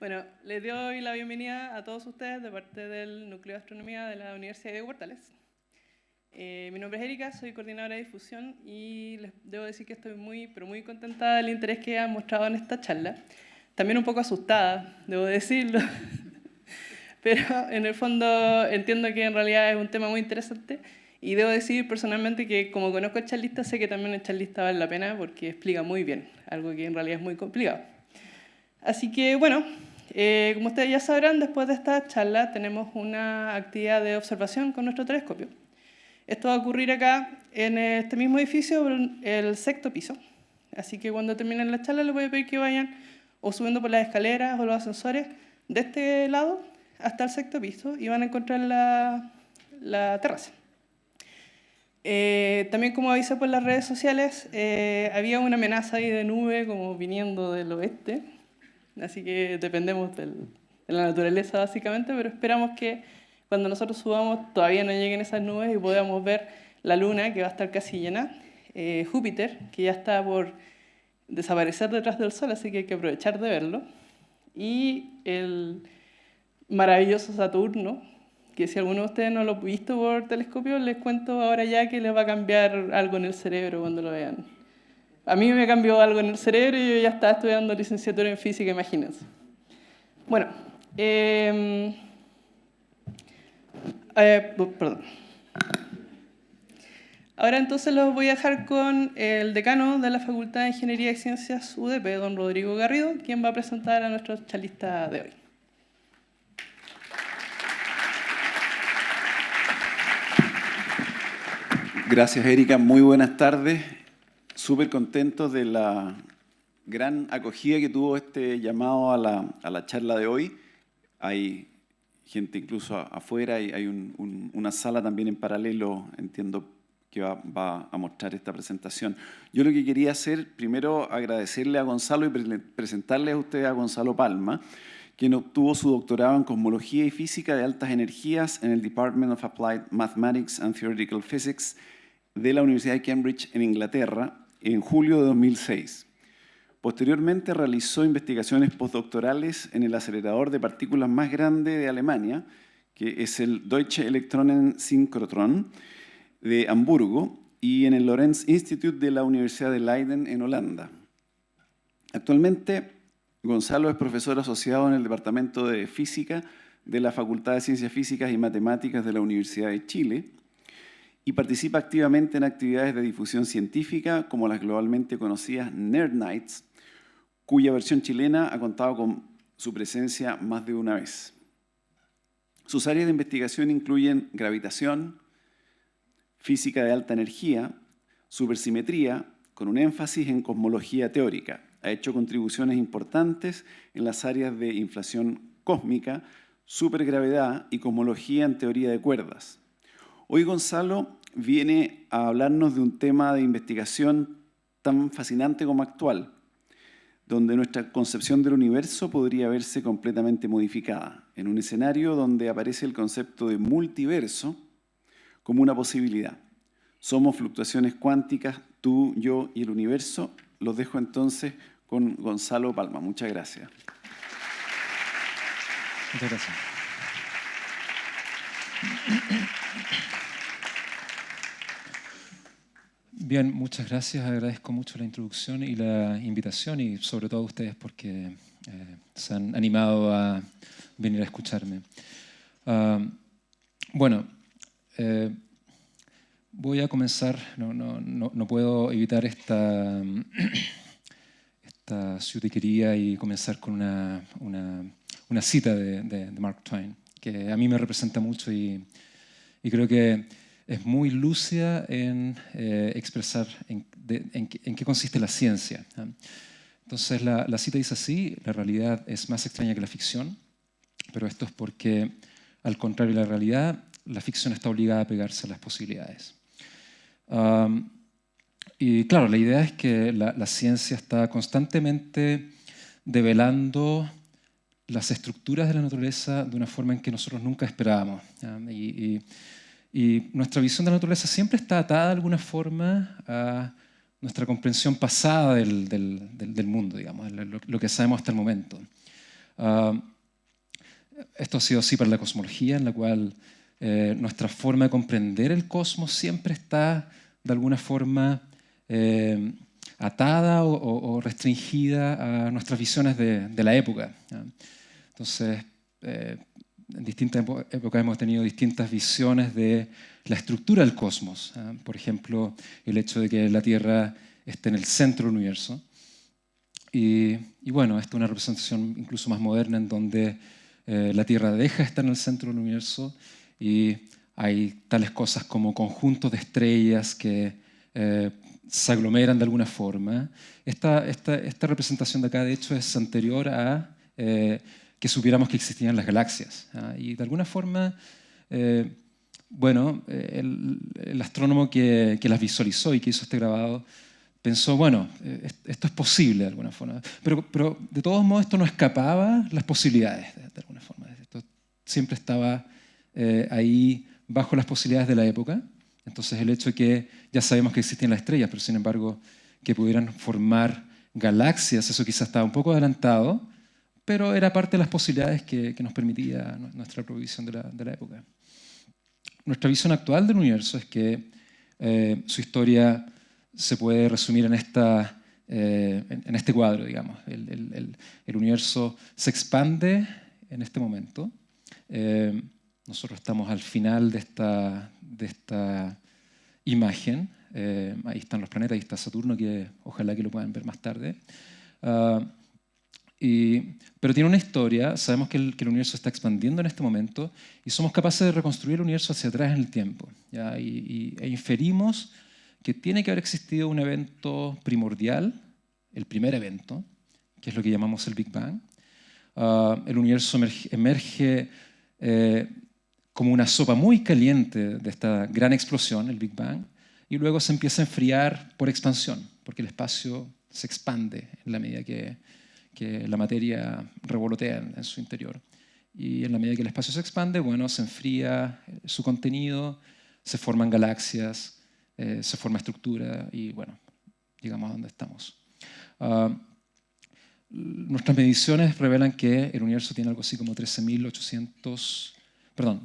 Bueno, les doy la bienvenida a todos ustedes de parte del Núcleo de Astronomía de la Universidad de Portales. Mi nombre es Erika, soy coordinadora de difusión y les debo decir que estoy muy contenta del interés que han mostrado en esta charla. También un poco asustada, debo decirlo, pero en el fondo entiendo que en realidad es un tema muy interesante y debo decir personalmente que como conozco al charlista, sé que también el charlista vale la pena porque explica muy bien, algo que en realidad es muy complicado. Así que bueno, como ustedes ya sabrán, después de esta charla tenemos una actividad de observación con nuestro telescopio. Esto va a ocurrir acá en este mismo edificio, el sexto piso. Así que cuando terminen la charla les voy a pedir que vayan o subiendo por las escaleras o los ascensores de este lado hasta el sexto piso y van a encontrar la terraza. También como avisé por las redes sociales, había una amenaza ahí de nube como viniendo del oeste. Así que dependemos de la naturaleza básicamente, pero esperamos que cuando nosotros subamos todavía no lleguen esas nubes y podamos ver la luna que va a estar casi llena, Júpiter, que ya está por desaparecer detrás del Sol, así que hay que aprovechar de verlo, y el maravilloso Saturno, que si alguno de ustedes no lo ha visto por telescopio, les cuento ahora ya que les va a cambiar algo en el cerebro cuando lo vean. A mí me cambió algo en el cerebro y yo ya estaba estudiando licenciatura en física, imagínense. Bueno, perdón. Ahora entonces los voy a dejar con el decano de la Facultad de Ingeniería y Ciencias UDP, don Rodrigo Garrido, quien va a presentar a nuestro charlista de hoy. Gracias, Erika. Muy buenas tardes. Súper contentos de la gran acogida que tuvo este llamado a la charla de hoy. Hay gente incluso afuera y hay una sala también en paralelo, entiendo, que va a mostrar esta presentación. Yo lo que quería hacer, primero agradecerle a Gonzalo y presentarles a ustedes a Gonzalo Palma, quien obtuvo su doctorado en Cosmología y Física de Altas Energías en el Department of Applied Mathematics and Theoretical Physics de la Universidad de Cambridge en Inglaterra en julio de 2006. Posteriormente realizó investigaciones postdoctorales en el acelerador de partículas más grande de Alemania, que es el Deutsche Elektronensynchrotron de Hamburgo, y en el Lorentz Institute de la Universidad de Leiden en Holanda. Actualmente, Gonzalo es profesor asociado en el Departamento de Física de la Facultad de Ciencias Físicas y Matemáticas de la Universidad de Chile y participa activamente en actividades de difusión científica como las globalmente conocidas Nerd Nights, cuya versión chilena ha contado con su presencia más de una vez. Sus áreas de investigación incluyen gravitación, física de alta energía, supersimetría, con un énfasis en cosmología teórica. Ha hecho contribuciones importantes en las áreas de inflación cósmica, supergravedad y cosmología en teoría de cuerdas. Hoy Gonzalo viene a hablarnos de un tema de investigación tan fascinante como actual, donde nuestra concepción del universo podría verse completamente modificada, en un escenario donde aparece el concepto de multiverso como una posibilidad. Somos fluctuaciones cuánticas, tú, yo y el universo. Los dejo entonces con Gonzalo Palma. Muchas gracias. Muchas gracias. Bien, muchas gracias. Agradezco mucho la introducción y la invitación y sobre todo a ustedes porque se han animado a venir a escucharme. Voy a comenzar, no puedo evitar esta ciutiquería y comenzar con una cita de Mark Twain, que a mí me representa mucho y creo que es muy lúcida en expresar en qué consiste la ciencia. Entonces la cita dice así: la realidad es más extraña que la ficción, pero esto es porque, al contrario de la realidad, la ficción está obligada a pegarse a las posibilidades. Y claro, la idea es que la ciencia está constantemente develando las estructuras de la naturaleza de una forma en que nosotros nunca esperábamos. Y nuestra visión de la naturaleza siempre está atada de alguna forma a nuestra comprensión pasada del mundo, digamos, lo que sabemos hasta el momento. Ah, esto ha sido así para la cosmología, en la cual nuestra forma de comprender el cosmos siempre está de alguna forma atada o restringida a nuestras visiones de la época, ¿ya? Entonces, en distintas épocas hemos tenido distintas visiones de la estructura del cosmos, ¿ya? Por ejemplo, el hecho de que la Tierra esté en el centro del universo. Y bueno, esta es una representación incluso más moderna en donde la Tierra deja de estar en el centro del universo y hay tales cosas como conjuntos de estrellas que se aglomeran de alguna forma. Esta representación de acá, de hecho, es anterior a que supiéramos que existían las galaxias, ¿ah? Y de alguna forma, bueno, el astrónomo que las visualizó y que hizo este grabado pensó, bueno, esto es posible de alguna forma. Pero de todos modos esto no escapaba las posibilidades, de alguna forma. Esto siempre estaba ahí bajo las posibilidades de la época. Entonces el hecho de que ya sabemos que existían las estrellas, pero sin embargo que pudieran formar galaxias, eso quizás estaba un poco adelantado, pero era parte de las posibilidades que nos permitía nuestra provisión de la época. Nuestra visión actual del universo es que su historia se puede resumir en este cuadro, digamos. El universo se expande en este momento. Nosotros estamos al final de esta imagen. Ahí están los planetas, ahí está Saturno, que ojalá que lo puedan ver más tarde. Pero tiene una historia. Sabemos que el universo se está expandiendo en este momento y somos capaces de reconstruir el universo hacia atrás en el tiempo, ¿ya? E inferimos que tiene que haber existido un evento primordial, el primer evento, que es lo que llamamos el Big Bang. El universo emerge como una sopa muy caliente de esta gran explosión, el Big Bang, y luego se empieza a enfriar por expansión, porque el espacio se expande en la medida que la materia revolotea en su interior. Y en la medida que el espacio se expande, bueno, se enfría su contenido, se forman galaxias, se forma estructura y, bueno, llegamos a donde estamos. Nuestras mediciones revelan que el universo tiene algo así como 13.800, perdón,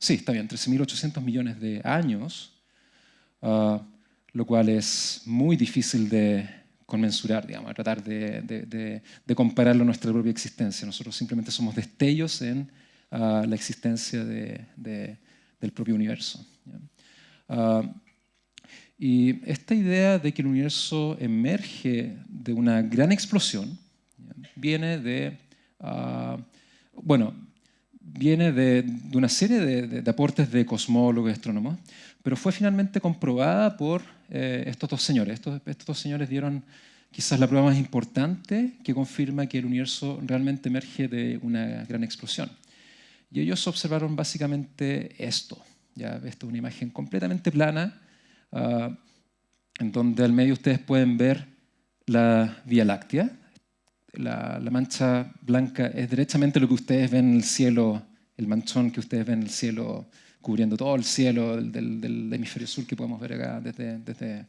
sí, está bien, 13.800 millones de años, lo cual es muy difícil de conmensurar, digamos, tratar de compararlo a nuestra propia existencia. Nosotros simplemente somos destellos en la existencia del propio universo, ¿ya? Y esta idea de que el universo emerge de una gran explosión, ¿ya? Viene de una serie de aportes de cosmólogos y astrónomos, pero fue finalmente comprobada por estos dos señores. Estos dos señores dieron quizás la prueba más importante que confirma que el universo realmente emerge de una gran explosión. Y ellos observaron básicamente esto. Ya, esta es una imagen completamente plana, en donde al medio ustedes pueden ver la Vía Láctea. La mancha blanca es derechamente lo que ustedes ven en el cielo, el manchón que ustedes ven en el cielo, cubriendo todo el cielo del hemisferio sur que podemos ver acá desde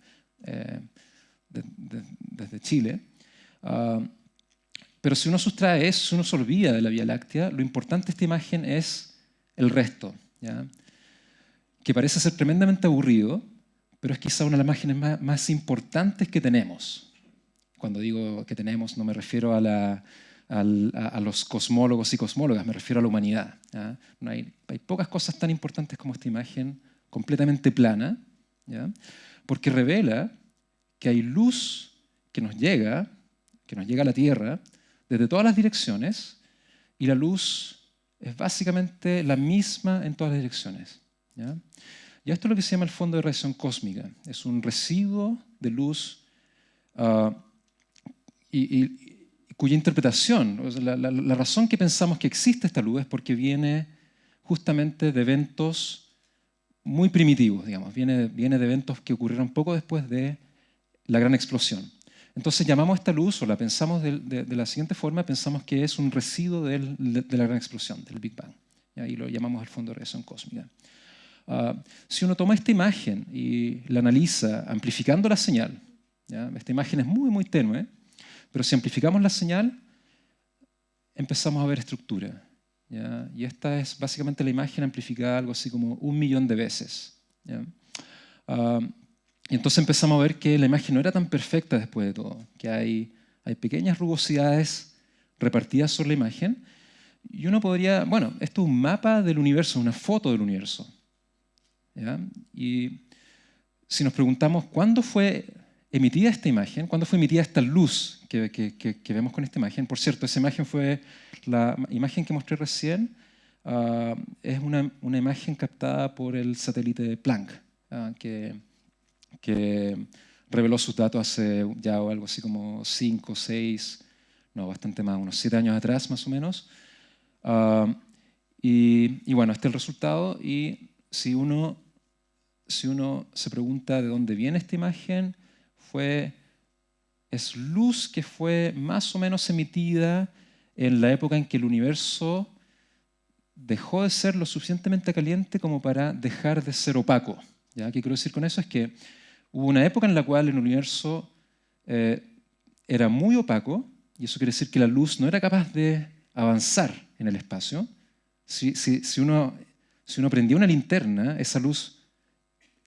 Chile. Pero si uno sustrae eso, si uno se olvida de la Vía Láctea, lo importante de esta imagen es el resto, ¿ya? Que parece ser tremendamente aburrido, pero es quizá una de las imágenes más importantes que tenemos. Cuando digo que tenemos, no me refiero a los cosmólogos y cosmólogas, me refiero a la humanidad, ¿ya? No hay pocas cosas tan importantes como esta imagen completamente plana, ¿ya? Porque revela que hay luz que nos llega a la Tierra desde todas las direcciones, y la luz es básicamente la misma en todas las direcciones, ¿ya? Y esto es lo que se llama el fondo de radiación cósmica. Es un residuo de luz cuya interpretación, o sea, la razón que pensamos que existe esta luz es porque viene justamente de eventos muy primitivos, digamos. Viene de eventos que ocurrieron poco después de la gran explosión. Entonces llamamos esta luz, o la pensamos de la siguiente forma: pensamos que es un residuo de la gran explosión, del Big Bang. Y ahí lo llamamos el fondo de radiación cósmica. Si uno toma esta imagen y la analiza amplificando la señal, ¿ya? Esta imagen es muy, muy tenue, pero si amplificamos la señal, empezamos a ver estructura, ¿ya? Y esta es básicamente la imagen amplificada algo así como 1 millón de veces, ¿ya? Y entonces empezamos a ver que la imagen no era tan perfecta después de todo, que hay pequeñas rugosidades repartidas sobre la imagen, y uno podría, bueno, esto es un mapa del universo, una foto del universo, ¿ya? Y si nos preguntamos cuándo fue emitida esta imagen, cuándo fue emitida esta luz que vemos con esta imagen, por cierto, esa imagen fue la imagen que mostré recién, es una imagen captada por el satélite Planck, que reveló sus datos hace ya algo así como 5, 6, no, bastante más, unos 7 años atrás más o menos. Y bueno, este es el resultado, y si uno se pregunta de dónde viene esta imagen, es luz que fue más o menos emitida en la época en que el universo dejó de ser lo suficientemente caliente como para dejar de ser opaco, ¿ya? ¿Qué quiero decir con eso? Es que hubo una época en la cual el universo era muy opaco, y eso quiere decir que la luz no era capaz de avanzar en el espacio. Si uno prendía una linterna, esa luz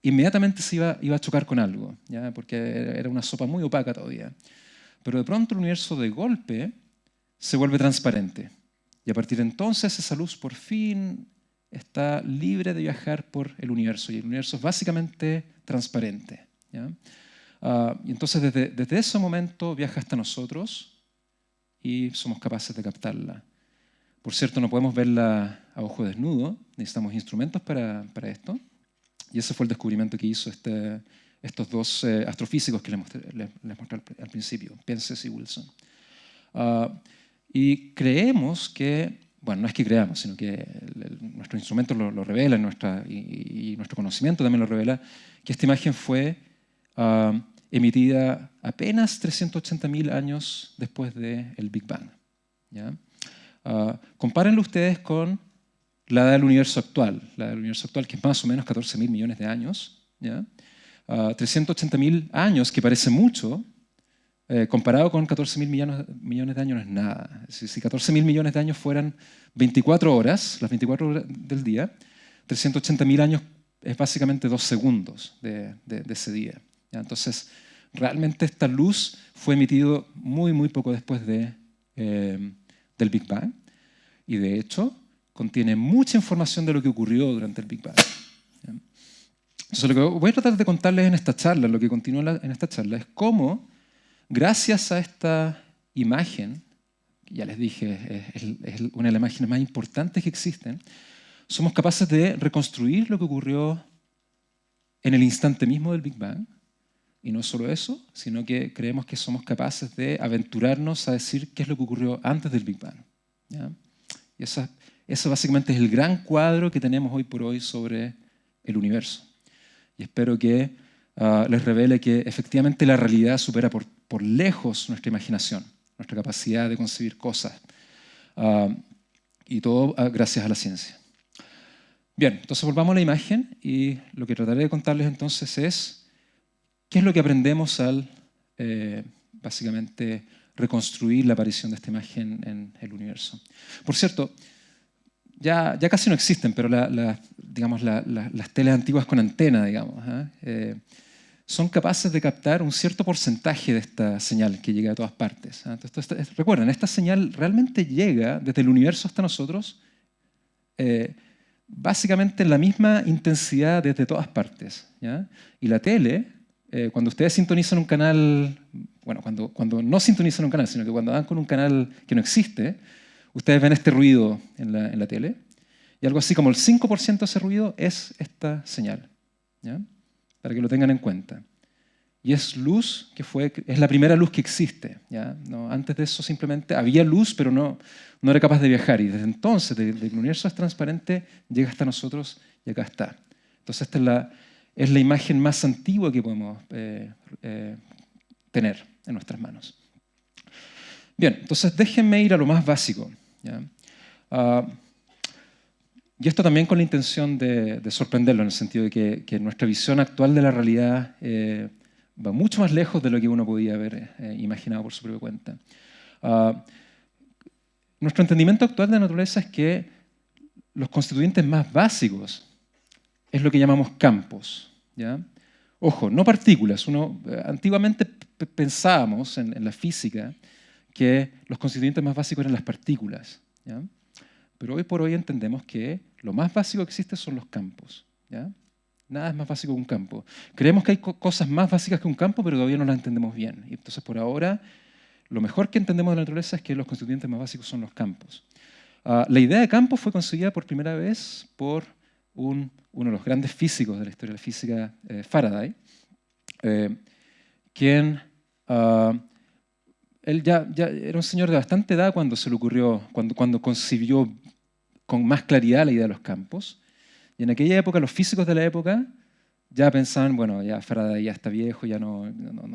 inmediatamente se iba a chocar con algo, ¿ya? Porque era una sopa muy opaca todavía. Pero de pronto el universo de golpe se vuelve transparente. Y a partir de entonces esa luz por fin está libre de viajar por el universo. Y el universo es básicamente transparente, ¿ya? Y entonces desde ese momento viaja hasta nosotros y somos capaces de captarla. Por cierto, no podemos verla a ojo desnudo, necesitamos instrumentos para esto. Y ese fue el descubrimiento que hizo estos dos astrofísicos que les mostré al principio, Penzias y Wilson. Y creemos que, bueno, no es que creamos, sino que nuestros instrumentos lo revelan, y nuestro conocimiento también lo revela, que esta imagen fue emitida apenas 380.000 años después del Big Bang, ¿ya? Compárenlo ustedes con la edad del universo actual, que es más o menos 14.000 millones de años, ¿ya? 380.000 años, que parece mucho, comparado con 14.000 millones de años no es nada. Si 14.000 millones de años fueran 24 horas, las 24 horas del día, 380.000 años es básicamente 2 segundos de ese día, ¿ya? Entonces, realmente esta luz fue emitida muy, muy poco después del Big Bang, y de hecho contiene mucha información de lo que ocurrió durante el Big Bang. Entonces, lo que voy a tratar de contarles en esta charla, lo que continúa en esta charla, es cómo, gracias a esta imagen, que ya les dije, es una de las imágenes más importantes que existen, somos capaces de reconstruir lo que ocurrió en el instante mismo del Big Bang. Y no solo eso, sino que creemos que somos capaces de aventurarnos a decir qué es lo que ocurrió antes del Big Bang, ¿ya? Y eso básicamente es el gran cuadro que tenemos hoy por hoy sobre el universo. Y espero que les revele que efectivamente la realidad supera por lejos nuestra imaginación, nuestra capacidad de concebir cosas. Y todo gracias a la ciencia. Bien, entonces volvamos a la imagen, y lo que trataré de contarles entonces es qué es lo que aprendemos al básicamente reconstruir la aparición de esta imagen en el universo. Por cierto, ya casi no existen, pero digamos, las teles antiguas con antena, digamos, son capaces de captar un cierto porcentaje de esta señal que llega a todas partes. Entonces, recuerden, esta señal realmente llega desde el universo hasta nosotros, básicamente en la misma intensidad desde todas partes, ¿ya? Y la tele, cuando ustedes sintonizan un canal, bueno, cuando no sintonizan un canal, sino que cuando dan con un canal que no existe, ustedes ven este ruido en la tele, y algo así como el 5% de ese ruido es esta señal, ¿ya? Para que lo tengan en cuenta. Y es luz es la primera luz que existe, ¿ya? No, antes de eso simplemente había luz, pero no era capaz de viajar. Y desde entonces, desde el universo es transparente, llega hasta nosotros y acá está. Entonces esta es la imagen más antigua que podemos tener en nuestras manos. Bien, entonces déjenme ir a lo más básico, ¿ya? Y esto también con la intención de sorprenderlo, en el sentido de que nuestra visión actual de la realidad va mucho más lejos de lo que uno podía haber imaginado por su propia cuenta. nuestro entendimiento actual de la naturaleza es que los constituyentes más básicos es lo que llamamos campos, ¿ya? Ojo, no partículas. Antiguamente pensábamos en la física que los constituyentes más básicos eran las partículas, ¿ya? Pero hoy por hoy entendemos que lo más básico que existe son los campos, ¿ya? Nada es más básico que un campo. Creemos que hay cosas más básicas que un campo, pero todavía no las entendemos bien. Y entonces, por ahora, lo mejor que entendemos de la naturaleza es que los constituyentes más básicos son los campos. La idea de campo fue concebida por primera vez por uno de los grandes físicos de la historia de la física, Faraday, quien él ya era un señor de bastante edad cuando se le ocurrió, cuando concibió con más claridad la idea de los campos. Y en aquella época, los físicos de la época ya pensaban, bueno, ya Faraday ya está viejo, ya no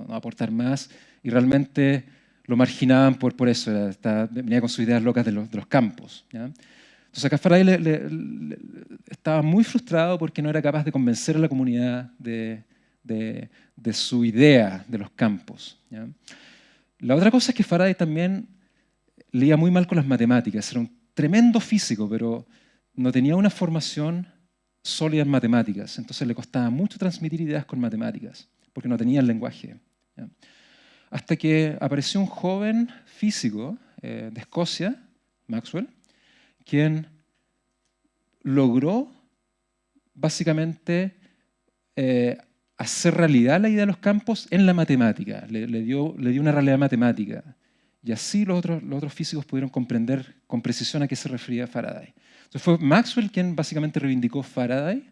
va a aportar más, y realmente lo marginaban por eso, venía con sus ideas locas de los campos, ¿ya? Entonces acá Faraday estaba muy frustrado porque no era capaz de convencer a la comunidad de su idea de los campos, ¿ya? La otra cosa es que Faraday también leía muy mal con las matemáticas, era un tremendo físico, pero no tenía una formación sólida en matemáticas, entonces le costaba mucho transmitir ideas con matemáticas, porque no tenía el lenguaje, ¿ya? Hasta que apareció un joven físico de Escocia, Maxwell, quien logró básicamente hacer realidad la idea de los campos en la matemática, le dio una realidad matemática, y así los otros físicos pudieron comprender con precisión a qué se refería Faraday. Entonces fue Maxwell quien básicamente reivindicó Faraday.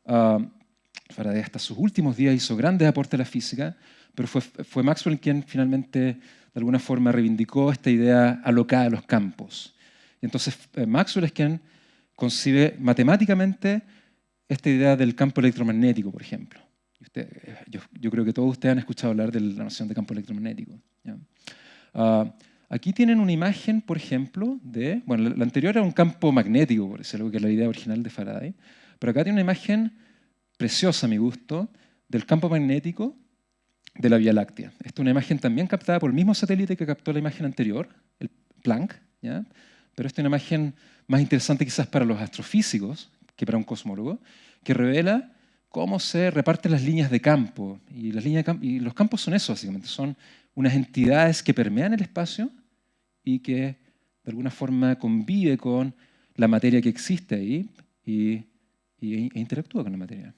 Faraday hasta sus últimos días hizo grandes aportes a la física, pero fue Maxwell quien finalmente de alguna forma reivindicó esta idea alocada de los campos. Y entonces Maxwell es quien concibe matemáticamente esta idea del campo electromagnético, por ejemplo. Yo creo que todos ustedes han escuchado hablar de la noción de campo electromagnético, ¿ya? Aquí tienen una imagen, por ejemplo, bueno, la anterior era un campo magnético, por decirlo, que es la idea original de Faraday, pero acá tiene una imagen preciosa, a mi gusto, del campo magnético de la Vía Láctea. Esta es una imagen también captada por el mismo satélite que captó la imagen anterior, el Planck, ¿ya? Pero esta es una imagen más interesante quizás para los astrofísicos que para un cosmólogo, que revela cómo se reparten las líneas de campo. Y los campos son eso, básicamente, son unas entidades que permean el espacio y que de alguna forma convive con la materia que existe ahí e interactúa con la materia.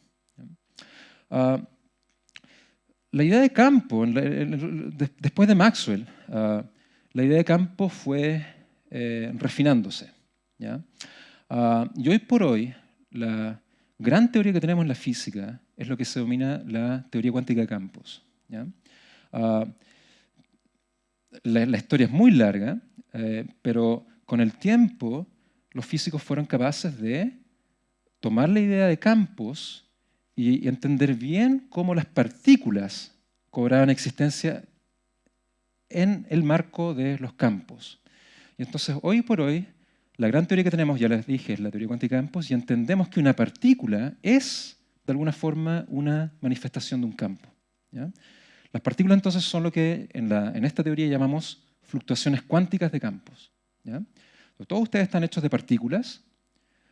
La idea de campo, después de Maxwell, la idea de campo fue refinándose, ¿ya? Y hoy por hoy, la gran teoría que tenemos en la física es lo que se denomina la teoría cuántica de campos, ¿ya? La historia es muy larga, pero con el tiempo los físicos fueron capaces de tomar la idea de campos y entender bien cómo las partículas cobraban existencia en el marco de los campos. Y entonces, hoy por hoy, la gran teoría que tenemos, ya les dije, es la teoría cuántica de campos, y entendemos que una partícula es, de alguna forma, una manifestación de un campo, ¿ya? Las partículas entonces son lo que en esta teoría llamamos fluctuaciones cuánticas de campos, ¿ya? Todos ustedes están hechos de partículas,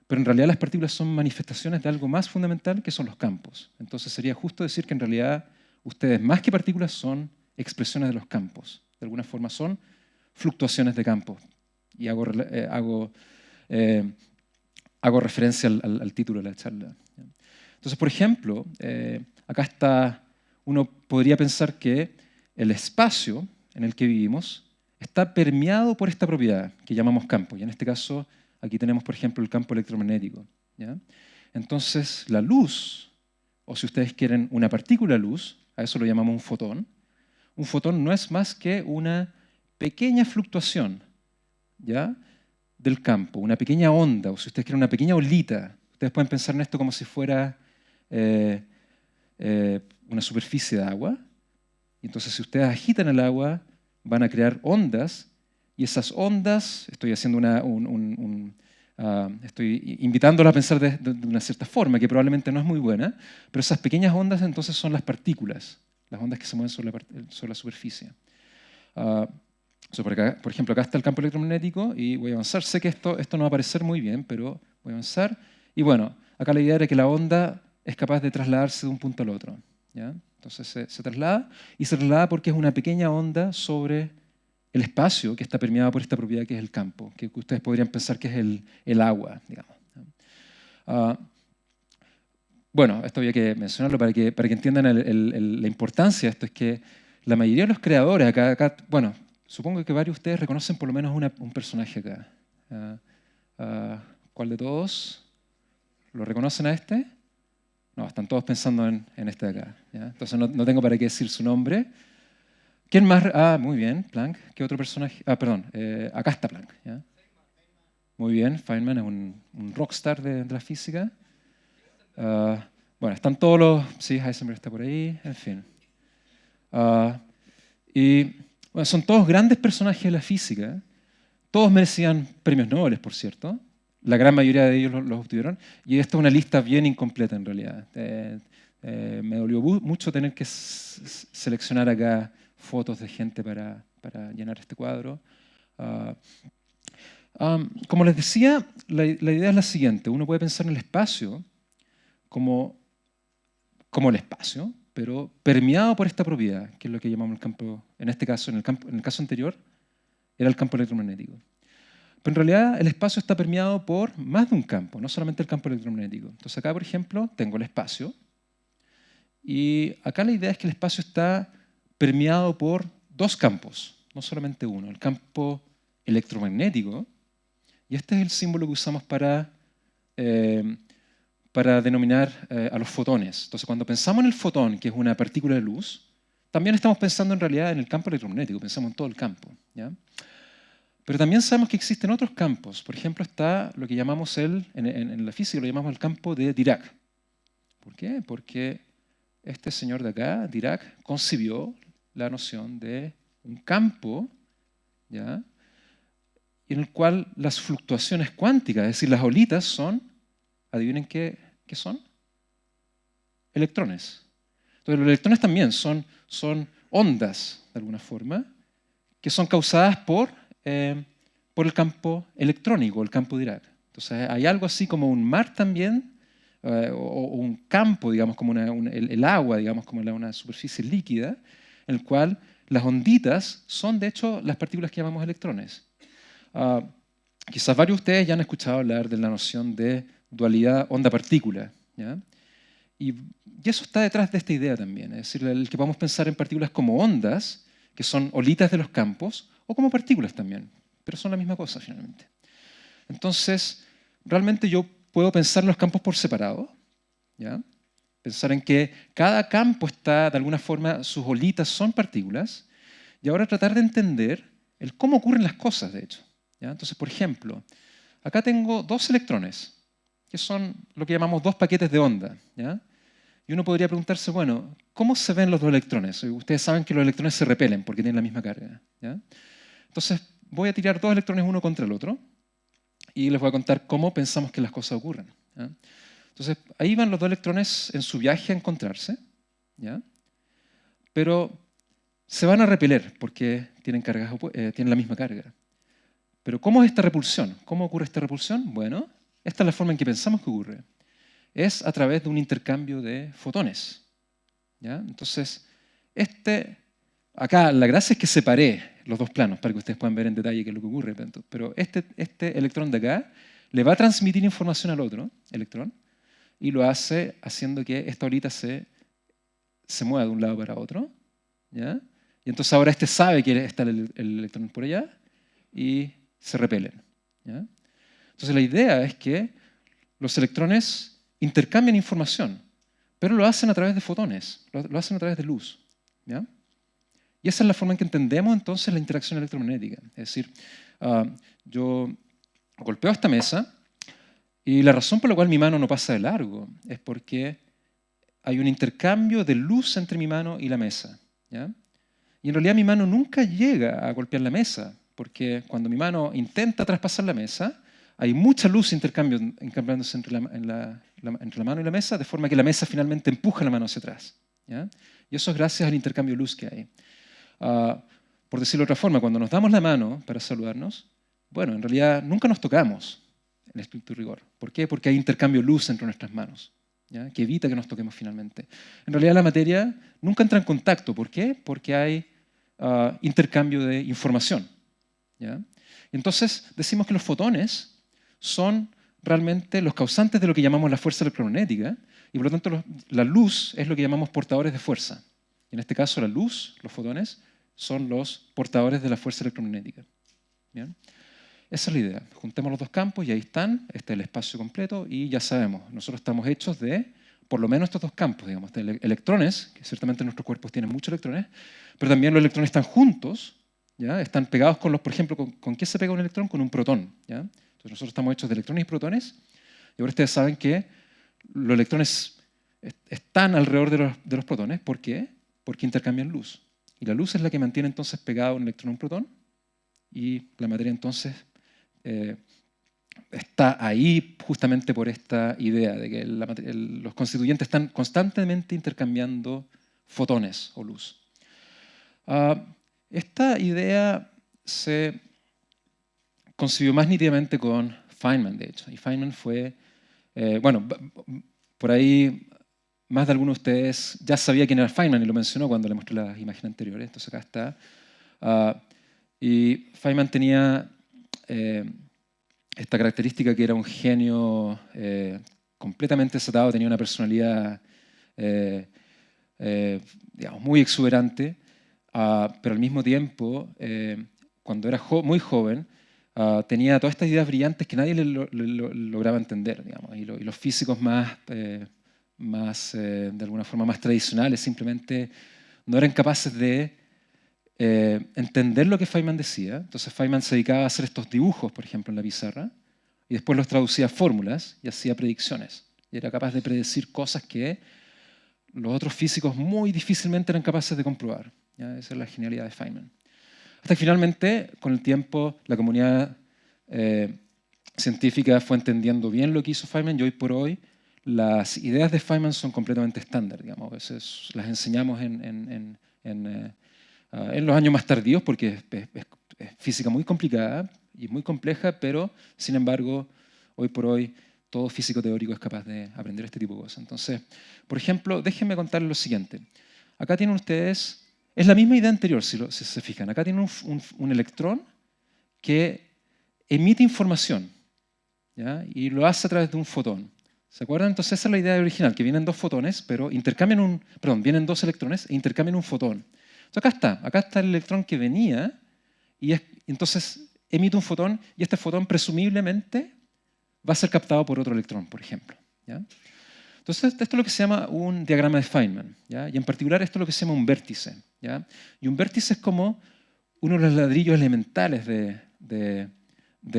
pero en realidad las partículas son manifestaciones de algo más fundamental que son los campos. Entonces sería justo decir que en realidad ustedes más que partículas son expresiones de los campos. De alguna forma son fluctuaciones de campos. Y hago referencia al título de la charla. Entonces, por ejemplo, acá está, uno podría pensar que el espacio en el que vivimos está permeado por esta propiedad que llamamos campo. Y en este caso, aquí tenemos, por ejemplo, el campo electromagnético, ¿ya? Entonces, la luz, o si ustedes quieren una partícula de luz, a eso lo llamamos un fotón. Un fotón no es más que una pequeña fluctuación, ¿ya?, del campo, una pequeña onda, o si ustedes quieren una pequeña olita. Ustedes pueden pensar en esto como si fuera una superficie de agua. Y entonces, si ustedes agitan el agua, van a crear ondas, y esas ondas, estoy haciendo estoy invitándola a pensar de una cierta forma, que probablemente no es muy buena, pero esas pequeñas ondas entonces son las partículas, las ondas que se mueven sobre la superficie. Por ejemplo, acá está el campo electromagnético y voy a avanzar. Sé que esto no va a aparecer muy bien, pero voy a avanzar. Y bueno, acá la idea era que la onda es capaz de trasladarse de un punto al otro, ¿ya? Entonces se traslada, y se traslada porque es una pequeña onda sobre el espacio que está permeado por esta propiedad que es el campo, que ustedes podrían pensar que es el agua, digamos. Bueno, esto había que mencionarlo para que entiendan la importancia de esto. Es que la mayoría de los creadores acá, bueno, supongo que varios de ustedes reconocen por lo menos un personaje acá. ¿Cuál de todos? ¿Lo reconocen a este? No, están todos pensando en este de acá, ¿ya? Entonces no tengo para qué decir su nombre. ¿Quién más? Muy bien, Planck. ¿Qué otro personaje? Perdón, acá está Planck, ¿ya? Muy bien, Feynman es un rockstar de la física. Bueno, están todos los... Sí, Heisenberg está por ahí, en fin. Y bueno, son todos grandes personajes de la física. Todos merecían premios Nobel, por cierto. La gran mayoría de ellos los obtuvieron. Y esta es una lista bien incompleta, en realidad. Me dolió mucho tener que seleccionar acá fotos de gente para llenar este cuadro. Como les decía, la idea es la siguiente. Uno puede pensar en el espacio como el espacio, pero permeado por esta propiedad, que es lo que llamamos el campo, en este caso, en el caso anterior, era el campo electromagnético. Pero en realidad el espacio está permeado por más de un campo, no solamente el campo electromagnético. Entonces acá, por ejemplo, tengo el espacio, y acá la idea es que el espacio está permeado por dos campos, no solamente uno, el campo electromagnético, y este es el símbolo que usamos para denominar a los fotones. Entonces, cuando pensamos en el fotón, que es una partícula de luz, también estamos pensando en realidad en el campo electromagnético, pensamos en todo el campo, ¿ya? Pero también sabemos que existen otros campos. Por ejemplo, está lo que llamamos en la física lo llamamos el campo de Dirac. ¿Por qué? Porque este señor de acá, Dirac, concibió la noción de un campo, ¿ya?, en el cual las fluctuaciones cuánticas, es decir, las olitas son, adivinen qué son, electrones. Entonces los electrones también son ondas, de alguna forma, que son causadas por el campo electrónico, el campo Dirac. Entonces hay algo así como un mar también, o un campo, digamos, como el agua, digamos, como una superficie líquida, en el cual las onditas son, de hecho, las partículas que llamamos electrones. Quizás varios de ustedes ya han escuchado hablar de la noción de dualidad onda-partícula, ¿ya? Y eso está detrás de esta idea también, es decir, el que podamos pensar en partículas como ondas, que son olitas de los campos, o como partículas también, pero son la misma cosa finalmente. Entonces, realmente yo puedo pensar en los campos por separado, ¿ya? Pensar en que cada campo está, de alguna forma, sus olitas son partículas, y ahora tratar de entender el cómo ocurren las cosas, de hecho, ¿ya? Entonces, por ejemplo, acá tengo dos electrones, que son lo que llamamos dos paquetes de onda, ¿ya? Y uno podría preguntarse, bueno, ¿cómo se ven los dos electrones? Ustedes saben que los electrones se repelen porque tienen la misma carga, ¿ya? Entonces, voy a tirar dos electrones uno contra el otro y les voy a contar cómo pensamos que las cosas ocurren, ¿ya? Entonces, ahí van los dos electrones en su viaje a encontrarse, ¿ya? Pero se van a repeler porque tienen la misma carga. Pero ¿cómo es esta repulsión? ¿Cómo ocurre esta repulsión? Bueno, esta es la forma en que pensamos que ocurre. Es a través de un intercambio de fotones, ¿ya? Entonces, acá la gracia es que separé los dos planos para que ustedes puedan ver en detalle qué es lo que ocurre. Pero este electrón de acá le va a transmitir información al otro electrón y lo hace haciendo que esta olita se mueva de un lado para otro, ¿ya? Y entonces ahora sabe que está el electrón por allá y se repelen, ¿ya? Entonces la idea es que los electrones intercambian información, pero lo hacen a través de fotones, lo hacen a través de luz, ¿ya? Y esa es la forma en que entendemos entonces la interacción electromagnética. Es decir, yo golpeo esta mesa y la razón por la cual mi mano no pasa de largo es porque hay un intercambio de luz entre mi mano y la mesa, ¿ya? Y en realidad mi mano nunca llega a golpear la mesa, porque cuando mi mano intenta traspasar la mesa, hay mucha luz intercambiándose entre la mano y la mesa, de forma que la mesa finalmente empuja la mano hacia atrás, ¿ya? Y eso es gracias al intercambio de luz que hay. por decirlo de otra forma, cuando nos damos la mano para saludarnos, bueno, en realidad nunca nos tocamos en estricto rigor. ¿Por qué? Porque hay intercambio de luz entre nuestras manos, ¿ya? Que evita que nos toquemos finalmente. En realidad la materia nunca entra en contacto. ¿Por qué? Porque hay intercambio de información, ¿ya? Entonces decimos que los fotones son realmente los causantes de lo que llamamos la fuerza electromagnética y por lo tanto la luz es lo que llamamos portadores de fuerza. En este caso la luz, los fotones, son los portadores de la fuerza electromagnética. ¿Bien? Esa es la idea. Juntemos los dos campos y ahí están, este es el espacio completo y ya sabemos, nosotros estamos hechos de por lo menos estos dos campos, digamos, de electrones, que ciertamente nuestros cuerpos tienen muchos electrones, pero también los electrones están juntos, ¿ya? Están pegados con los, por ejemplo, ¿con qué se pega un electrón? Con un protón, ¿ya? Entonces nosotros estamos hechos de electrones y protones, y ahora ustedes saben que los electrones están alrededor de los protones. ¿Por qué? Porque intercambian luz. Y la luz es la que mantiene entonces pegado un electrón a un protón, y la materia entonces está ahí justamente por esta idea de que los constituyentes están constantemente intercambiando fotones o luz. Esta idea se concibió más nítidamente con Feynman, de hecho. Y Feynman fue, bueno, por ahí más de alguno de ustedes ya sabía quién era Feynman y lo mencionó cuando le mostré las imágenes anteriores. Entonces acá está. Y Feynman tenía esta característica que era un genio completamente desatado, tenía una personalidad digamos, muy exuberante, pero al mismo tiempo, cuando era muy joven, tenía todas estas ideas brillantes que nadie le lograba entender, digamos, y los físicos más, de alguna forma más tradicionales simplemente no eran capaces de entender lo que Feynman decía. Entonces Feynman se dedicaba a hacer estos dibujos, por ejemplo, en la pizarra, y después los traducía a fórmulas y hacía predicciones. Y era capaz de predecir cosas que los otros físicos muy difícilmente eran capaces de comprobar, ¿ya? Esa es la genialidad de Feynman. Hasta que finalmente, con el tiempo, la comunidad científica fue entendiendo bien lo que hizo Feynman y hoy por hoy las ideas de Feynman son completamente estándar, digamos. A veces las enseñamos en los años más tardíos porque es física muy complicada y muy compleja, pero sin embargo, hoy por hoy todo físico teórico es capaz de aprender este tipo de cosas. Entonces, por ejemplo, déjenme contarles lo siguiente. Acá tienen ustedes, es la misma idea anterior, si se fijan. Acá tienen un electrón que emite información, ¿ya? Y lo hace a través de un fotón. ¿Se acuerdan? Entonces esa es la idea original, que vienen dos fotones, pero vienen dos electrones e intercambian un fotón. Entonces acá está el electrón que venía y entonces emite un fotón y este fotón presumiblemente va a ser captado por otro electrón, por ejemplo, ¿ya? Entonces esto es lo que se llama un diagrama de Feynman, ¿ya? Y en particular esto es lo que se llama un vértice, ¿ya? Y un vértice es como uno de los ladrillos elementales de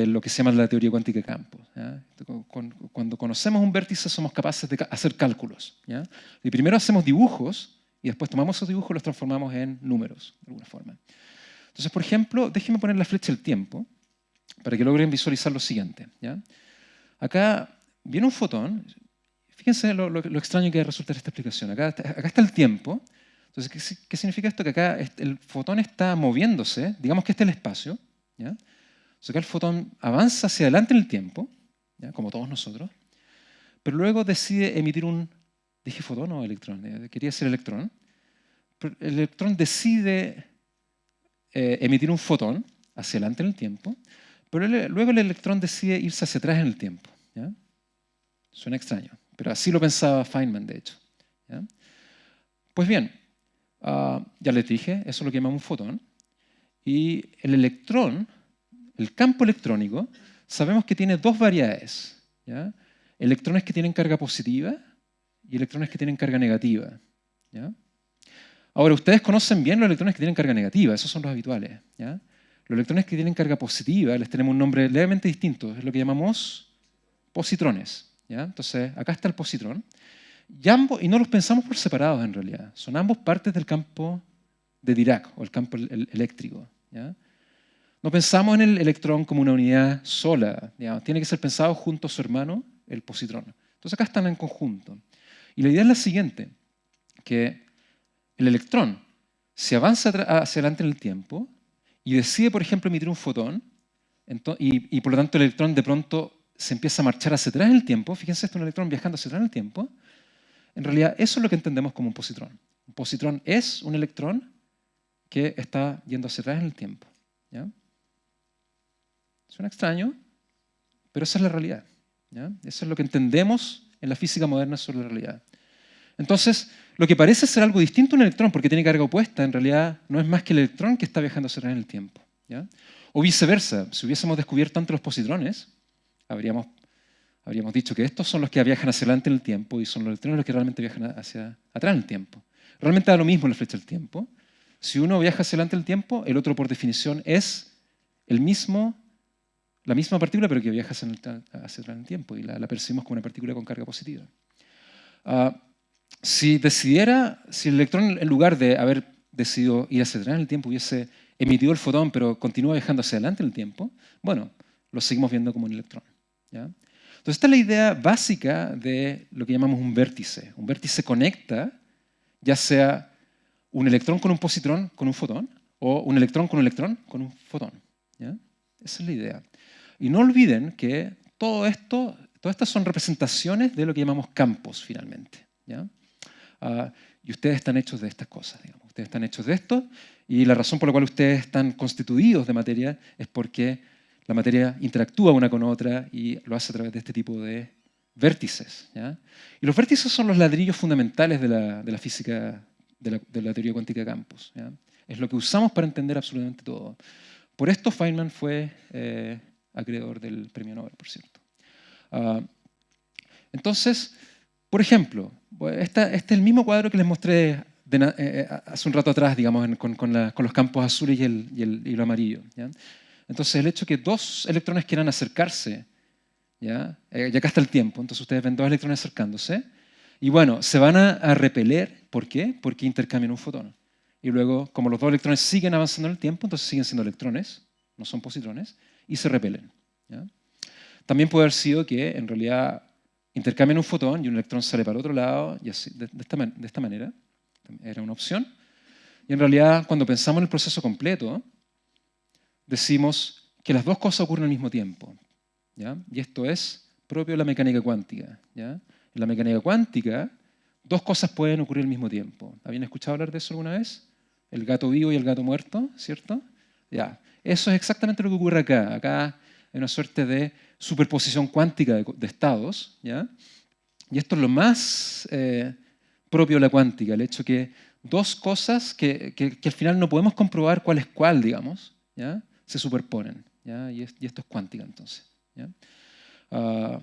lo que se llama la teoría cuántica de campos, ¿ya? Cuando conocemos un vértice somos capaces de hacer cálculos, ¿ya? Y primero hacemos dibujos y después tomamos esos dibujos y los transformamos en números, de alguna forma. Entonces, por ejemplo, déjenme poner la flecha del tiempo para que logren visualizar lo siguiente, ¿ya? Acá viene un fotón. Fíjense lo extraño que resulta esta explicación. Acá está el tiempo. Entonces, ¿qué significa esto? Que acá el fotón está moviéndose, digamos que este es el espacio, ¿ya? Entonces acá el fotón avanza hacia adelante en el tiempo, ¿ya? Como todos nosotros, pero luego decide emitir ¿dije fotón o electrón? Quería decir electrón. Pero el electrón decide emitir un fotón hacia adelante en el tiempo, pero luego el electrón decide irse hacia atrás en el tiempo, ¿ya? Suena extraño, pero así lo pensaba Feynman, de hecho, ¿ya? Pues bien, ya les dije, eso es lo que llamamos un fotón. Y el electrón, el campo electrónico, sabemos que tiene dos variedades, ¿ya? Electrones que tienen carga positiva y electrones que tienen carga negativa, ¿ya? Ahora, ustedes conocen bien los electrones que tienen carga negativa, esos son los habituales, ¿ya? Los electrones que tienen carga positiva les tenemos un nombre levemente distinto, es lo que llamamos positrones, ¿ya? Entonces, acá está el positrón. Y no los pensamos por separados en realidad, son ambos partes del campo de Dirac o el campo eléctrico, ¿ya? No pensamos en el electrón como una unidad sola, digamos. Tiene que ser pensado junto a su hermano, el positrón. Entonces acá están en conjunto. Y la idea es la siguiente, que el electrón, si avanza hacia adelante en el tiempo, y decide, por ejemplo, emitir un fotón, y por lo tanto el electrón de pronto se empieza a marchar hacia atrás en el tiempo, fíjense, esto es un electrón viajando hacia atrás en el tiempo, en realidad eso es lo que entendemos como un positrón. Un positrón es un electrón que está yendo hacia atrás en el tiempo. ¿Ya? Suena extraño, pero esa es la realidad. ¿Ya? Eso es lo que entendemos en la física moderna sobre la realidad. Entonces, lo que parece ser algo distinto a un electrón, porque tiene carga opuesta, en realidad no es más que el electrón que está viajando hacia atrás en el tiempo. ¿Ya? O viceversa, si hubiésemos descubierto antes los positrones, habríamos dicho que estos son los que viajan hacia adelante en el tiempo y son los electrones los que realmente viajan hacia atrás en el tiempo. Realmente da lo mismo en la flecha del tiempo. Si uno viaja hacia adelante en el tiempo, el otro por definición es la misma partícula, pero que viaja hacia atrás en el tiempo y la percibimos como una partícula con carga positiva. Si el electrón, en lugar de haber decidido ir hacia atrás en el tiempo, hubiese emitido el fotón, pero continúa viajando hacia adelante en el tiempo, bueno, lo seguimos viendo como un electrón. ¿Ya? Entonces, esta es la idea básica de lo que llamamos un vértice. Un vértice conecta, ya sea un electrón con un positrón con un fotón, o un electrón con un fotón. ¿Ya? Esa es la idea. Y no olviden que todas estas son representaciones de lo que llamamos campos, finalmente. ¿Ya? Y ustedes están hechos de estas cosas, digamos. Ustedes están hechos de esto, y la razón por la cual ustedes están constituidos de materia es porque la materia interactúa una con otra y lo hace a través de este tipo de vértices. ¿Ya? Y los vértices son los ladrillos fundamentales de la física, de la teoría cuántica de campos. ¿Ya? Es lo que usamos para entender absolutamente todo. Por esto Feynman fue acreedor del premio Nobel, por cierto. Entonces, por ejemplo, este es el mismo cuadro que les mostré hace un rato atrás, digamos, con los campos azules y el hilo amarillo. ¿Ya? Entonces, el hecho que dos electrones quieran acercarse, ¿ya? Y acá está el tiempo, entonces ustedes ven dos electrones acercándose, y bueno, se van a repeler. ¿Por qué? Porque intercambian un fotón. Y luego, como los dos electrones siguen avanzando en el tiempo, entonces siguen siendo electrones, no son positrones, y se repelen. ¿Ya? También puede haber sido que, en realidad, intercambian un fotón y un electrón sale para otro lado, y así, de esta manera. Era una opción. Y en realidad, cuando pensamos en el proceso completo, decimos que las dos cosas ocurren al mismo tiempo. ¿Ya? Y esto es propio de la mecánica cuántica. ¿Ya? En la mecánica cuántica, dos cosas pueden ocurrir al mismo tiempo. ¿Habían escuchado hablar de eso alguna vez? El gato vivo y el gato muerto, ¿cierto? Ya. Eso es exactamente lo que ocurre acá. Acá hay una suerte de superposición cuántica de estados. ¿Ya? Y esto es lo más propio de la cuántica, el hecho que dos cosas que al final no podemos comprobar cuál es cuál, digamos, ¿ya? Se superponen. ¿Ya? Y esto es cuántica, entonces. ¿Ya?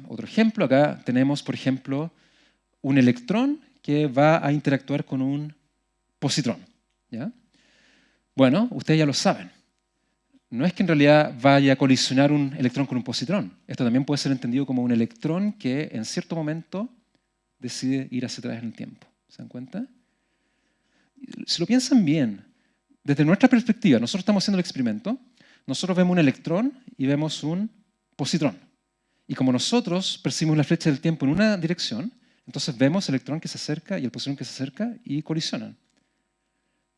Otro ejemplo, acá tenemos, por ejemplo, un electrón que va a interactuar con un positrón. ¿Ya? Bueno, ustedes ya lo saben. No es que en realidad vaya a colisionar un electrón con un positrón. Esto también puede ser entendido como un electrón que en cierto momento decide ir hacia atrás en el tiempo. ¿Se dan cuenta? Si lo piensan bien, desde nuestra perspectiva, nosotros estamos haciendo el experimento, nosotros vemos un electrón y vemos un positrón. Y como nosotros percibimos la flecha del tiempo en una dirección, entonces vemos el electrón que se acerca y el positrón que se acerca y colisionan.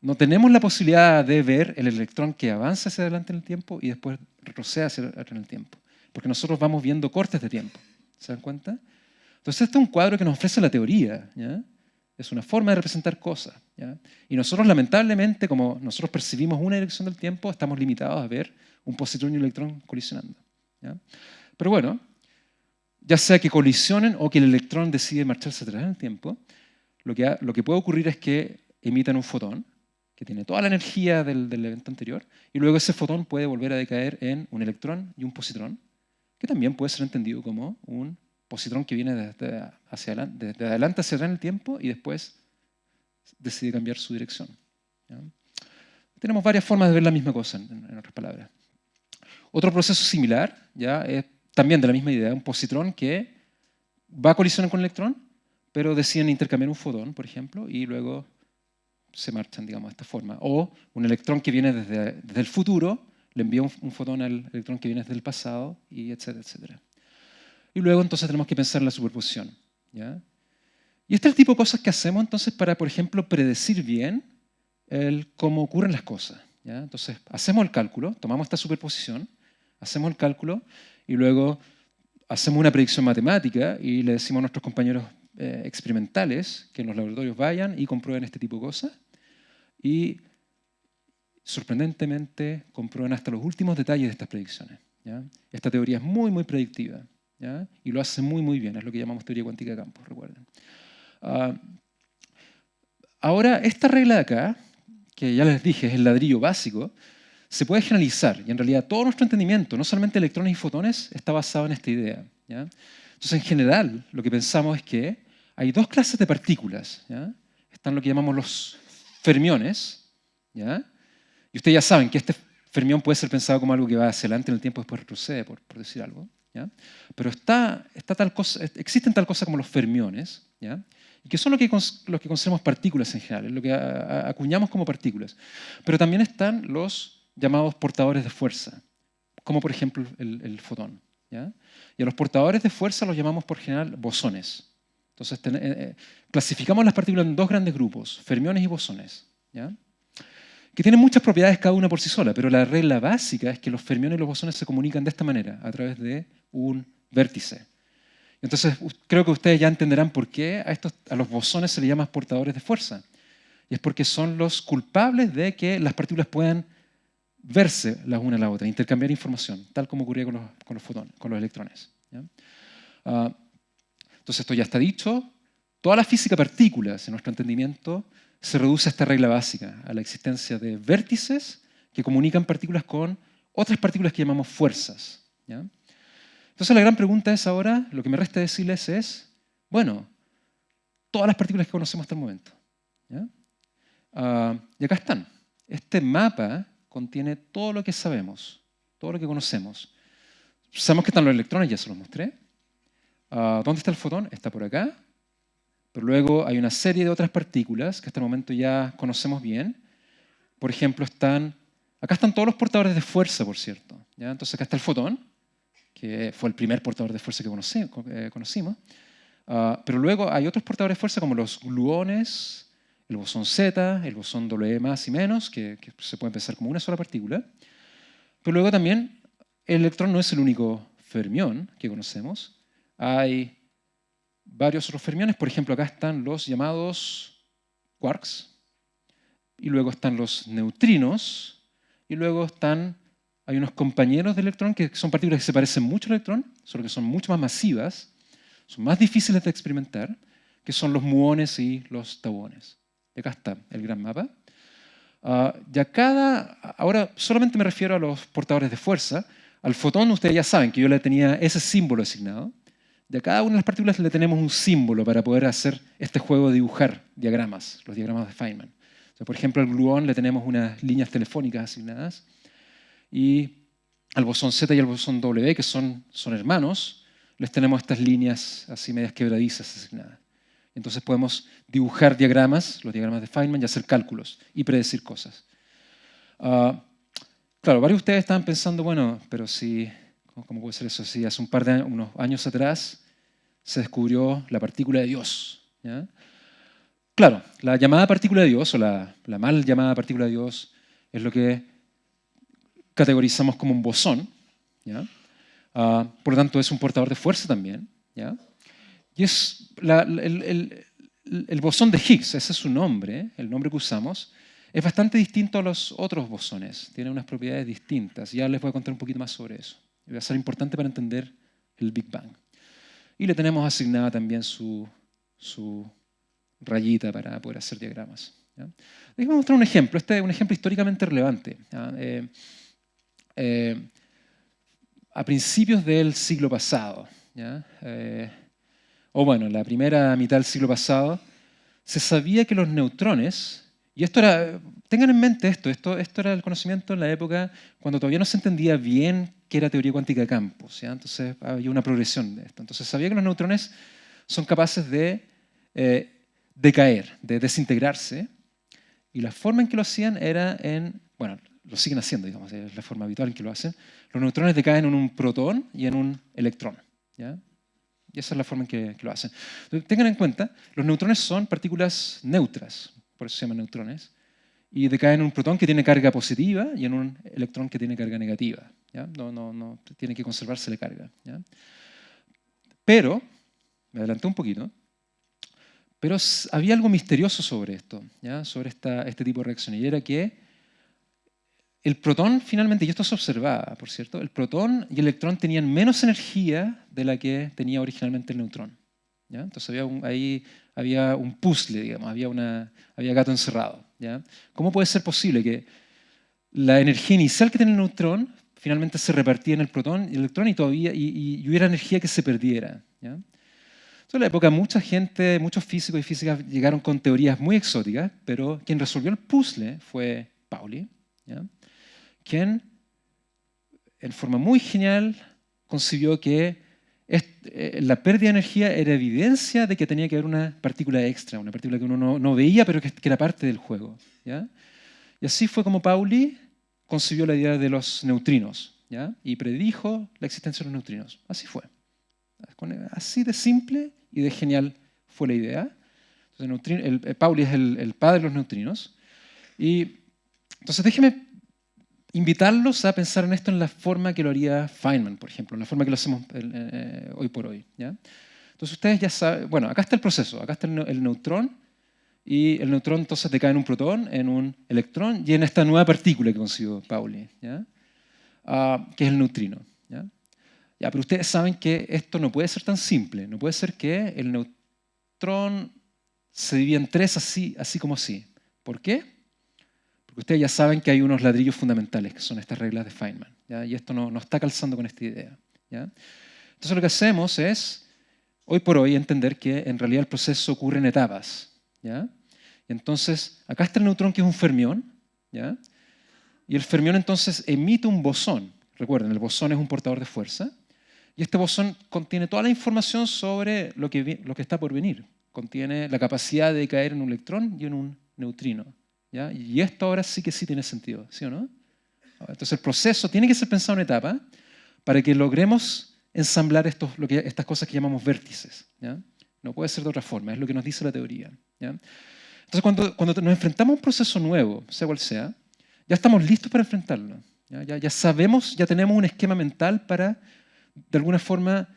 No tenemos la posibilidad de ver el electrón que avanza hacia adelante en el tiempo y después retrocede hacia atrás en el tiempo, porque nosotros vamos viendo cortes de tiempo. ¿Se dan cuenta? Entonces este es un cuadro que nos ofrece la teoría. ¿Ya? Es una forma de representar cosas. ¿Ya? Y nosotros, lamentablemente, como nosotros percibimos una dirección del tiempo, estamos limitados a ver un positrón y un electrón colisionando. ¿Ya? Pero bueno, ya sea que colisionen o que el electrón decide marcharse atrás en el tiempo, lo que puede ocurrir es que emitan un fotón, que tiene toda la energía del evento anterior, y luego ese fotón puede volver a decaer en un electrón y un positrón, que también puede ser entendido como un positrón que viene desde adelante hacia atrás en el tiempo y después decide cambiar su dirección. ¿Ya? Tenemos varias formas de ver la misma cosa, en otras palabras. Otro proceso similar, ¿ya? Es también de la misma idea, un positrón que va a colisionar con el electrón, pero deciden intercambiar un fotón, por ejemplo, y luego se marchan, digamos, de esta forma. O un electrón que viene desde el futuro, le envía un fotón al electrón que viene desde el pasado, y etcétera, etcétera. Y luego entonces tenemos que pensar en la superposición. ¿Ya? Y este es el tipo de cosas que hacemos entonces para, por ejemplo, predecir bien cómo ocurren las cosas. ¿ya? Entonces, hacemos el cálculo, tomamos esta superposición, hacemos el cálculo y luego hacemos una predicción matemática y le decimos a nuestros compañeros experimentales que en los laboratorios vayan y comprueben este tipo de cosas. Y sorprendentemente comprueban hasta los últimos detalles de estas predicciones, ¿ya? Esta teoría es muy, muy predictiva, ¿ya? Y lo hace muy, muy bien. Es lo que llamamos teoría cuántica de campos, recuerden. Ahora, esta regla de acá, que ya les dije es el ladrillo básico, se puede generalizar. Y en realidad todo nuestro entendimiento, no solamente electrones y fotones, está basado en esta idea, ¿ya? Entonces, en general, lo que pensamos es que hay dos clases de partículas, ¿ya? Están lo que llamamos los fermiones, ¿ya? Y ustedes ya saben que este fermión puede ser pensado como algo que va hacia adelante en el tiempo y después retrocede, por decir algo, ¿ya? Pero existen tal cosa como los fermiones, ¿ya? Y que son lo que consideramos partículas en general, es lo que acuñamos como partículas. Pero también están los llamados portadores de fuerza, como por ejemplo el fotón, ¿ya? Y a los portadores de fuerza los llamamos por general bosones. Entonces clasificamos las partículas en dos grandes grupos, fermiones y bosones, ¿ya? Que tienen muchas propiedades cada una por sí sola, pero la regla básica es que los fermiones y los bosones se comunican de esta manera, a través de un vértice. Entonces, creo que ustedes ya entenderán por qué a los bosones se les llama portadores de fuerza. Y es porque son los culpables de que las partículas puedan verse las una a la otra, intercambiar información, tal como ocurría con los fotones, con los electrones, ¿ya? Entonces, esto ya está dicho. Toda la física de partículas, en nuestro entendimiento, se reduce a esta regla básica, a la existencia de vértices que comunican partículas con otras partículas que llamamos fuerzas, ¿ya? Entonces la gran pregunta es ahora, lo que me resta decirles es, bueno, todas las partículas que conocemos hasta el momento, ¿ya? Y acá están. Este mapa contiene todo lo que sabemos, todo lo que conocemos. Sabemos que están los electrones, ya se los mostré. ¿Dónde está el fotón? Está por acá. Pero luego hay una serie de otras partículas que hasta el momento ya conocemos bien. Por ejemplo, acá están todos los portadores de fuerza, por cierto, ¿ya? Entonces acá está el fotón, que fue el primer portador de fuerza que conocimos. Pero luego hay otros portadores de fuerza como los gluones, el bosón Z, el bosón W más y menos, que se pueden pensar como una sola partícula. Pero luego también el electrón no es el único fermión que conocemos. Hay varios otros fermiones. Por ejemplo, acá están los llamados quarks. Y luego están los neutrinos. Y luego hay unos compañeros de electrón que son partículas que se parecen mucho al electrón, solo que son mucho más masivas, son más difíciles de experimentar, que son los muones y los tauones. Y acá está el gran mapa. Ahora solamente me refiero a los portadores de fuerza. Al fotón ustedes ya saben que yo le tenía ese símbolo asignado. Y a cada una de las partículas le tenemos un símbolo para poder hacer este juego de dibujar diagramas, los diagramas de Feynman. O sea, por ejemplo, al gluón le tenemos unas líneas telefónicas asignadas. Y al bosón Z y al bosón W, que son hermanos, les tenemos estas líneas así medias quebradizas asignadas. Entonces podemos dibujar diagramas, los diagramas de Feynman, y hacer cálculos y predecir cosas. Claro, varios de ustedes estaban pensando, bueno, pero si, ¿cómo puede ser eso? Si hace unos años atrás se descubrió la partícula de Dios, ¿ya? Claro, la llamada partícula de Dios, o la mal llamada partícula de Dios, es lo que categorizamos como un bosón, ¿ya? Por lo tanto, es un portador de fuerza también, ¿ya? Y es el bosón de Higgs, ese es su nombre, el nombre que usamos, es bastante distinto a los otros bosones, tiene unas propiedades distintas. Ya les voy a contar un poquito más sobre eso. Va a ser importante para entender el Big Bang. Y le tenemos asignada también su rayita para poder hacer diagramas, ¿ya? Déjenme mostrar un ejemplo. Este es un ejemplo históricamente relevante, ¿ya? A principios del siglo pasado, ¿ya? En la primera mitad del siglo pasado, se sabía que los neutrones, y tengan en mente esto era el conocimiento en la época cuando todavía no se entendía bien qué era teoría cuántica de campos, ¿ya? Entonces había una progresión de esto. Entonces sabía que los neutrones son capaces de decaer, de desintegrarse, y la forma en que lo hacían era lo siguen haciendo, digamos, es la forma habitual en que lo hacen. Los neutrones decaen en un protón y en un electrón, ¿ya? Y esa es la forma en que lo hacen. Entonces, tengan en cuenta, los neutrones son partículas neutras, por eso se llaman neutrones, y decae en un protón que tiene carga positiva y en un electrón que tiene carga negativa. ¿Ya? No, tiene que conservarse la carga. ¿Ya? Pero, me adelanté un poquito, pero había algo misterioso sobre esto, ¿ya? Sobre este tipo de reacciones, y era que el protón finalmente, y esto se observaba, por cierto, el protón y el electrón tenían menos energía de la que tenía originalmente el neutrón. ¿Ya? Entonces ahí había un puzzle, digamos, había gato encerrado. ¿Ya? ¿Cómo puede ser posible que la energía inicial que tiene el neutrón finalmente se repartía en el protón y el electrón y hubiera energía que se perdiera? ¿Ya? Entonces, en la época mucha gente, muchos físicos y físicas llegaron con teorías muy exóticas, pero quien resolvió el puzzle fue Pauli, ¿ya? Quien en forma muy genial concibió que la pérdida de energía era evidencia de que tenía que haber una partícula extra, una partícula que uno no veía, pero que era parte del juego. ¿Ya? Y así fue como Pauli concibió la idea de los neutrinos, ¿ya? Y predijo la existencia de los neutrinos. Así fue. Así de simple y de genial fue la idea. Entonces, Pauli es el padre de los neutrinos. Y entonces déjeme invitarlos a pensar en esto en la forma que lo haría Feynman, por ejemplo, en la forma que lo hacemos hoy por hoy. ¿Ya? Entonces ustedes ya saben, bueno, acá está el proceso, acá está el neutrón, y el neutrón entonces decae en un protón, en un electrón, y en esta nueva partícula que consiguió Pauli, ¿ya? Que es el neutrino. ¿Ya? Ya, pero ustedes saben que esto no puede ser tan simple, no puede ser que el neutrón se divida en tres así como así. ¿Por qué? Porque ustedes ya saben que hay unos ladrillos fundamentales, que son estas reglas de Feynman, ¿ya? Y esto no está calzando con esta idea. ¿Ya? Entonces lo que hacemos es, hoy por hoy, entender que en realidad el proceso ocurre en etapas. ¿Ya? Y entonces, acá está el neutrón, que es un fermión, ¿ya? Y el fermión entonces emite un bosón. Recuerden, el bosón es un portador de fuerza, y este bosón contiene toda la información sobre lo que está por venir. Contiene la capacidad de caer en un electrón y en un neutrino. ¿Ya? Y esto ahora sí que sí tiene sentido, ¿sí o no? Entonces el proceso tiene que ser pensado en etapa para que logremos ensamblar estas cosas que llamamos vértices. ¿Ya? No puede ser de otra forma, es lo que nos dice la teoría. ¿Ya? Entonces cuando nos enfrentamos a un proceso nuevo, sea cual sea, ya estamos listos para enfrentarlo. Ya sabemos, ya tenemos un esquema mental para, de alguna forma,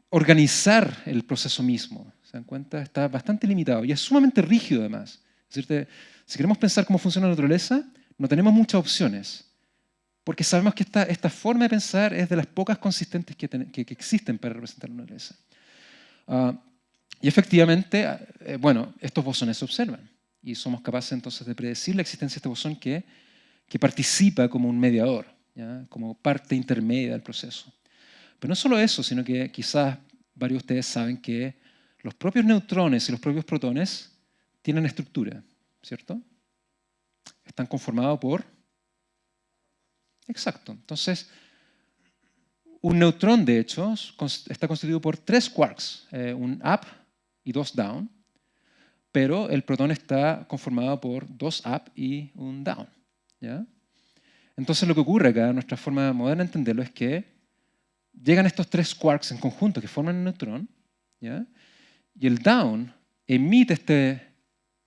organizar el proceso mismo. ¿Se dan cuenta? Está bastante limitado y es sumamente rígido además. Es decir, si queremos pensar cómo funciona la naturaleza, no tenemos muchas opciones, porque sabemos que esta forma de pensar es de las pocas consistentes que existen para representar la naturaleza. Y efectivamente, bueno, estos bosones se observan y somos capaces entonces de predecir la existencia de este bosón que participa como un mediador, ¿ya? Como parte intermedia del proceso. Pero no solo eso, sino que quizás varios de ustedes saben que los propios neutrones y los propios protones tienen estructura, ¿cierto? Están conformados por... Exacto. Entonces, un neutrón, de hecho, está constituido por 3 quarks, un up y 2 down, pero el protón está conformado por 2 up y un down. ¿Ya? Entonces, lo que ocurre acá, nuestra forma moderna de entenderlo, es que llegan estos 3 quarks en conjunto que forman el neutrón, ¿ya? Y el down emite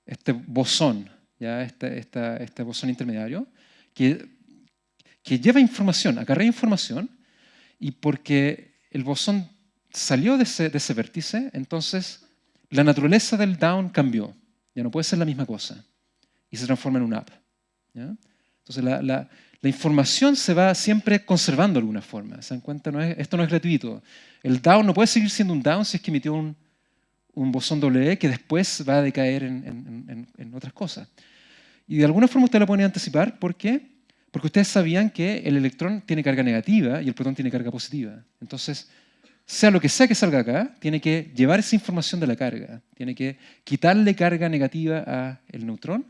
este bosón, ¿ya? Este bosón intermediario, que lleva información, acarrea información, y porque el bosón salió de ese vértice, entonces la naturaleza del down cambió, ya no puede ser la misma cosa, y se transforma en un up. ¿Ya? Entonces la información se va siempre conservando de alguna forma. ¿Se dan cuenta? Esto no es gratuito. El down no puede seguir siendo un down si es que emitió un bosón W que después va a decaer en otras cosas. Y de alguna forma ustedes lo pueden anticipar. ¿Por qué? Porque ustedes sabían que el electrón tiene carga negativa y el protón tiene carga positiva. Entonces, sea lo que sea que salga acá, tiene que llevar esa información de la carga. Tiene que quitarle carga negativa al neutrón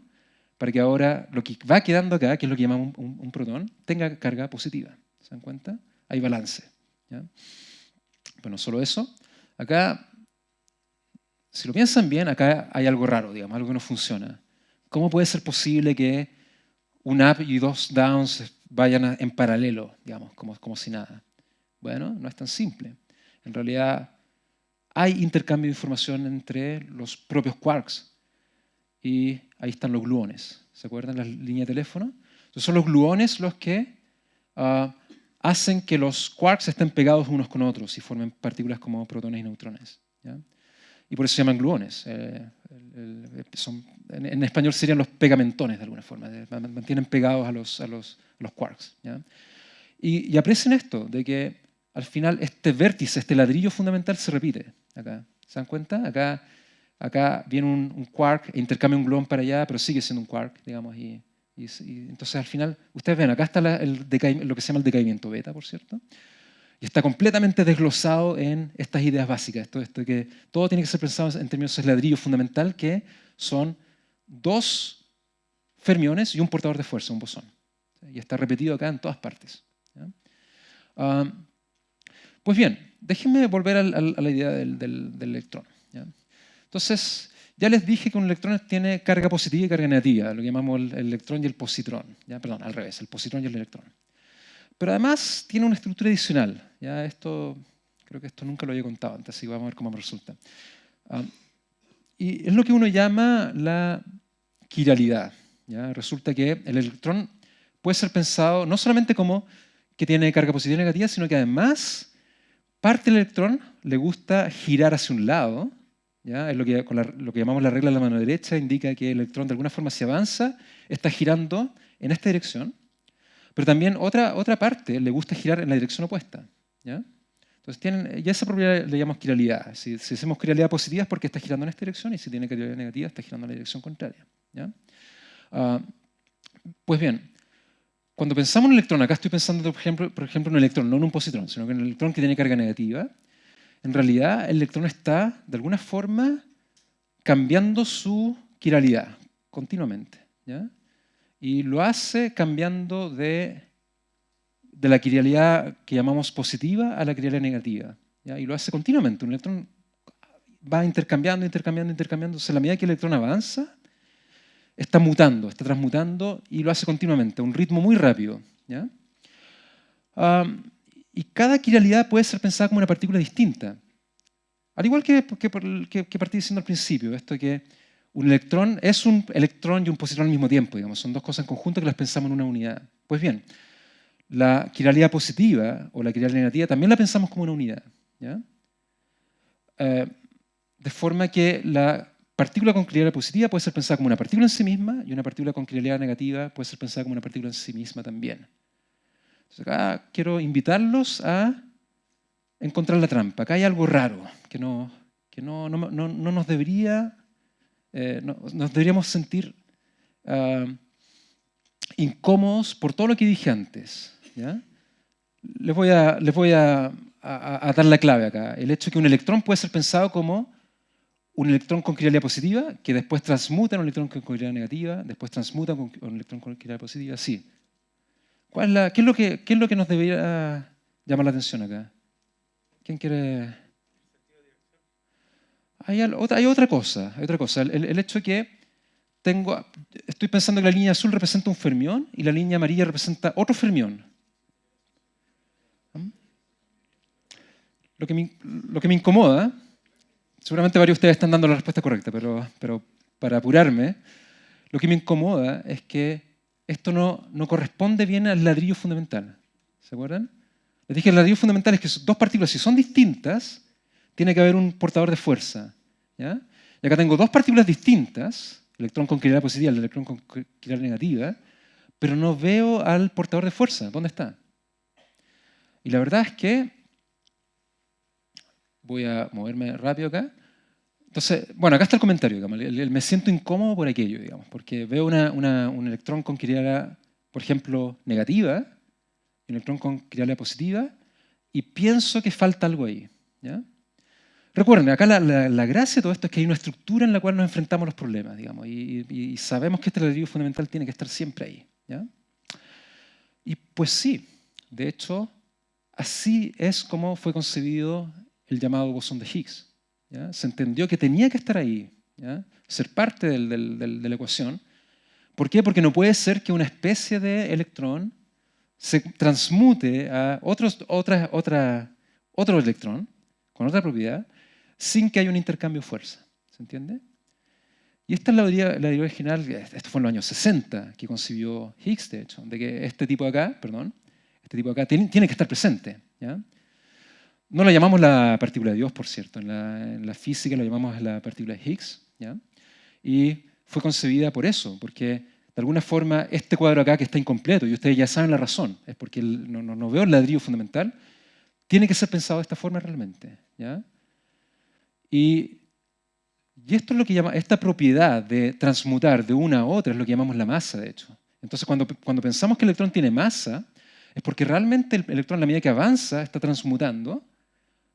para que ahora lo que va quedando acá, que es lo que llamamos un protón, tenga carga positiva. ¿Se dan cuenta? Hay balance. ¿Ya? Bueno, solo eso. Acá, si lo piensan bien, acá hay algo raro, digamos, algo que no funciona. ¿Cómo puede ser posible que un up y 2 downs vayan en paralelo, digamos, como si nada? Bueno, no es tan simple. En realidad, hay intercambio de información entre los propios quarks. y ahí están los gluones. ¿Se acuerdan la línea de teléfono? Entonces son los gluones los que hacen que los quarks estén pegados unos con otros y formen partículas como protones y neutrones, ¿ya? Y por eso se llaman gluones. En español serían los pegamentones de alguna forma, mantienen pegados a los quarks, ¿ya? Y aprecien esto, de que al final este vértice, este ladrillo fundamental se repite acá. ¿Se dan cuenta? Acá viene un quark e intercambia un gluón para allá, pero sigue siendo un quark, digamos. Y entonces al final, ustedes ven, acá está lo que se llama el decaimiento beta, por cierto. Y está completamente desglosado en estas ideas básicas. Esto que todo tiene que ser pensado en términos de ladrillo fundamental, que son 2 fermiones y un portador de fuerza, un bosón. Y está repetido acá en todas partes, ¿ya? Pues bien, déjenme volver a la idea del electrón, ¿ya? Entonces, ya les dije que un electrón tiene carga positiva y carga negativa, lo que llamamos el electrón y el positrón. ¿Ya? Perdón, al revés, el positrón y el electrón. Pero además tiene una estructura adicional. ¿Ya? Creo que esto nunca lo había contado antes, así que vamos a ver cómo me resulta. Y es lo que uno llama la quiralidad. ¿Ya? Resulta que el electrón puede ser pensado no solamente como que tiene carga positiva y negativa, sino que además parte del electrón le gusta girar hacia un lado. ¿Ya? Es lo que llamamos la regla de la mano derecha, indica que el electrón de alguna forma si avanza, está girando en esta dirección, pero también otra parte le gusta girar en la dirección opuesta. ¿Ya? Entonces ya esa propiedad le llamamos quiralidad. Si hacemos quiralidad positiva es porque está girando en esta dirección y si tiene quiralidad negativa está girando en la dirección contraria. ¿Ya? Pues bien, cuando pensamos en un electrón, acá estoy pensando por ejemplo en un electrón, no en un positrón, sino en un electrón que tiene carga negativa. En realidad, el electrón está, de alguna forma, cambiando su quiralidad continuamente, ¿ya? Y lo hace cambiando de la quiralidad que llamamos positiva a la quiralidad negativa, ¿ya? Y lo hace continuamente. Un electrón va intercambiando. Entonces, a la medida que el electrón avanza, está mutando, está transmutando y lo hace continuamente, a un ritmo muy rápido, ¿ya? Y cada quiralidad puede ser pensada como una partícula distinta. Al igual que partí diciendo al principio, esto que un electrón es un electrón y un positrón al mismo tiempo, digamos, son 2 cosas en conjunto que las pensamos en una unidad. Pues bien, la quiralidad positiva o la quiralidad negativa también la pensamos como una unidad, ¿ya? De forma que la partícula con quiralidad positiva puede ser pensada como una partícula en sí misma y una partícula con quiralidad negativa puede ser pensada como una partícula en sí misma también. Entonces acá quiero invitarlos a encontrar la trampa. Acá hay algo raro que no nos debería, nos deberíamos sentir incómodos por todo lo que dije antes, ¿ya? Les voy a dar la clave acá. El hecho de que un electrón puede ser pensado como un electrón con quiralidad positiva, que después transmuta en un electrón con quiralidad negativa, después transmuta con un electrón con quiralidad positiva, sí. ¿Qué es lo que nos debería llamar la atención acá? ¿Quién quiere? Hay otra cosa. El hecho de que estoy pensando que la línea azul representa un fermión y la línea amarilla representa otro fermión. Lo que me incomoda, seguramente varios de ustedes están dando la respuesta correcta, pero para apurarme, lo que me incomoda es que esto no corresponde bien al ladrillo fundamental. ¿Se acuerdan? Les dije que el ladrillo fundamental es que 2 partículas, si son distintas, tiene que haber un portador de fuerza, ¿ya? Y acá tengo 2 partículas distintas, el electrón con quiralidad positiva y el electrón con quiralidad negativa, pero no veo al portador de fuerza. ¿Dónde está? Y la verdad es que voy a moverme rápido acá. Entonces, bueno, acá está el comentario, digamos. Me siento incómodo por aquello, digamos, porque veo un electrón con quiralidad, por ejemplo, negativa, y un electrón con quiralidad positiva, y pienso que falta algo ahí, ¿ya? Recuerden, acá la gracia de todo esto es que hay una estructura en la cual nos enfrentamos a los problemas, digamos, y sabemos que este ladrillo fundamental tiene que estar siempre ahí, ¿ya? Y pues sí, de hecho, así es como fue concebido el llamado bosón de Higgs, ¿ya? Se entendió que tenía que estar ahí, ¿ya? Ser parte de la ecuación. ¿Por qué? Porque no puede ser que una especie de electrón se transmute a otro electrón con otra propiedad sin que haya un intercambio de fuerza. ¿Se entiende? Y esta es la idea original, esto fue en los años 60 que concibió Higgs, de hecho, de que este tipo de acá tiene que estar presente, ¿ya? No la llamamos la partícula de Dios, por cierto, en la física lo llamamos la partícula de Higgs, ¿ya? Y fue concebida por eso, porque de alguna forma este cuadro acá que está incompleto, y ustedes ya saben la razón, es porque no veo el ladrillo fundamental, tiene que ser pensado de esta forma realmente, ¿ya? Y esto es lo que esta propiedad de transmutar de una a otra es lo que llamamos la masa, de hecho. Entonces, cuando pensamos que el electrón tiene masa, es porque realmente el electrón, a la medida que avanza, está transmutando,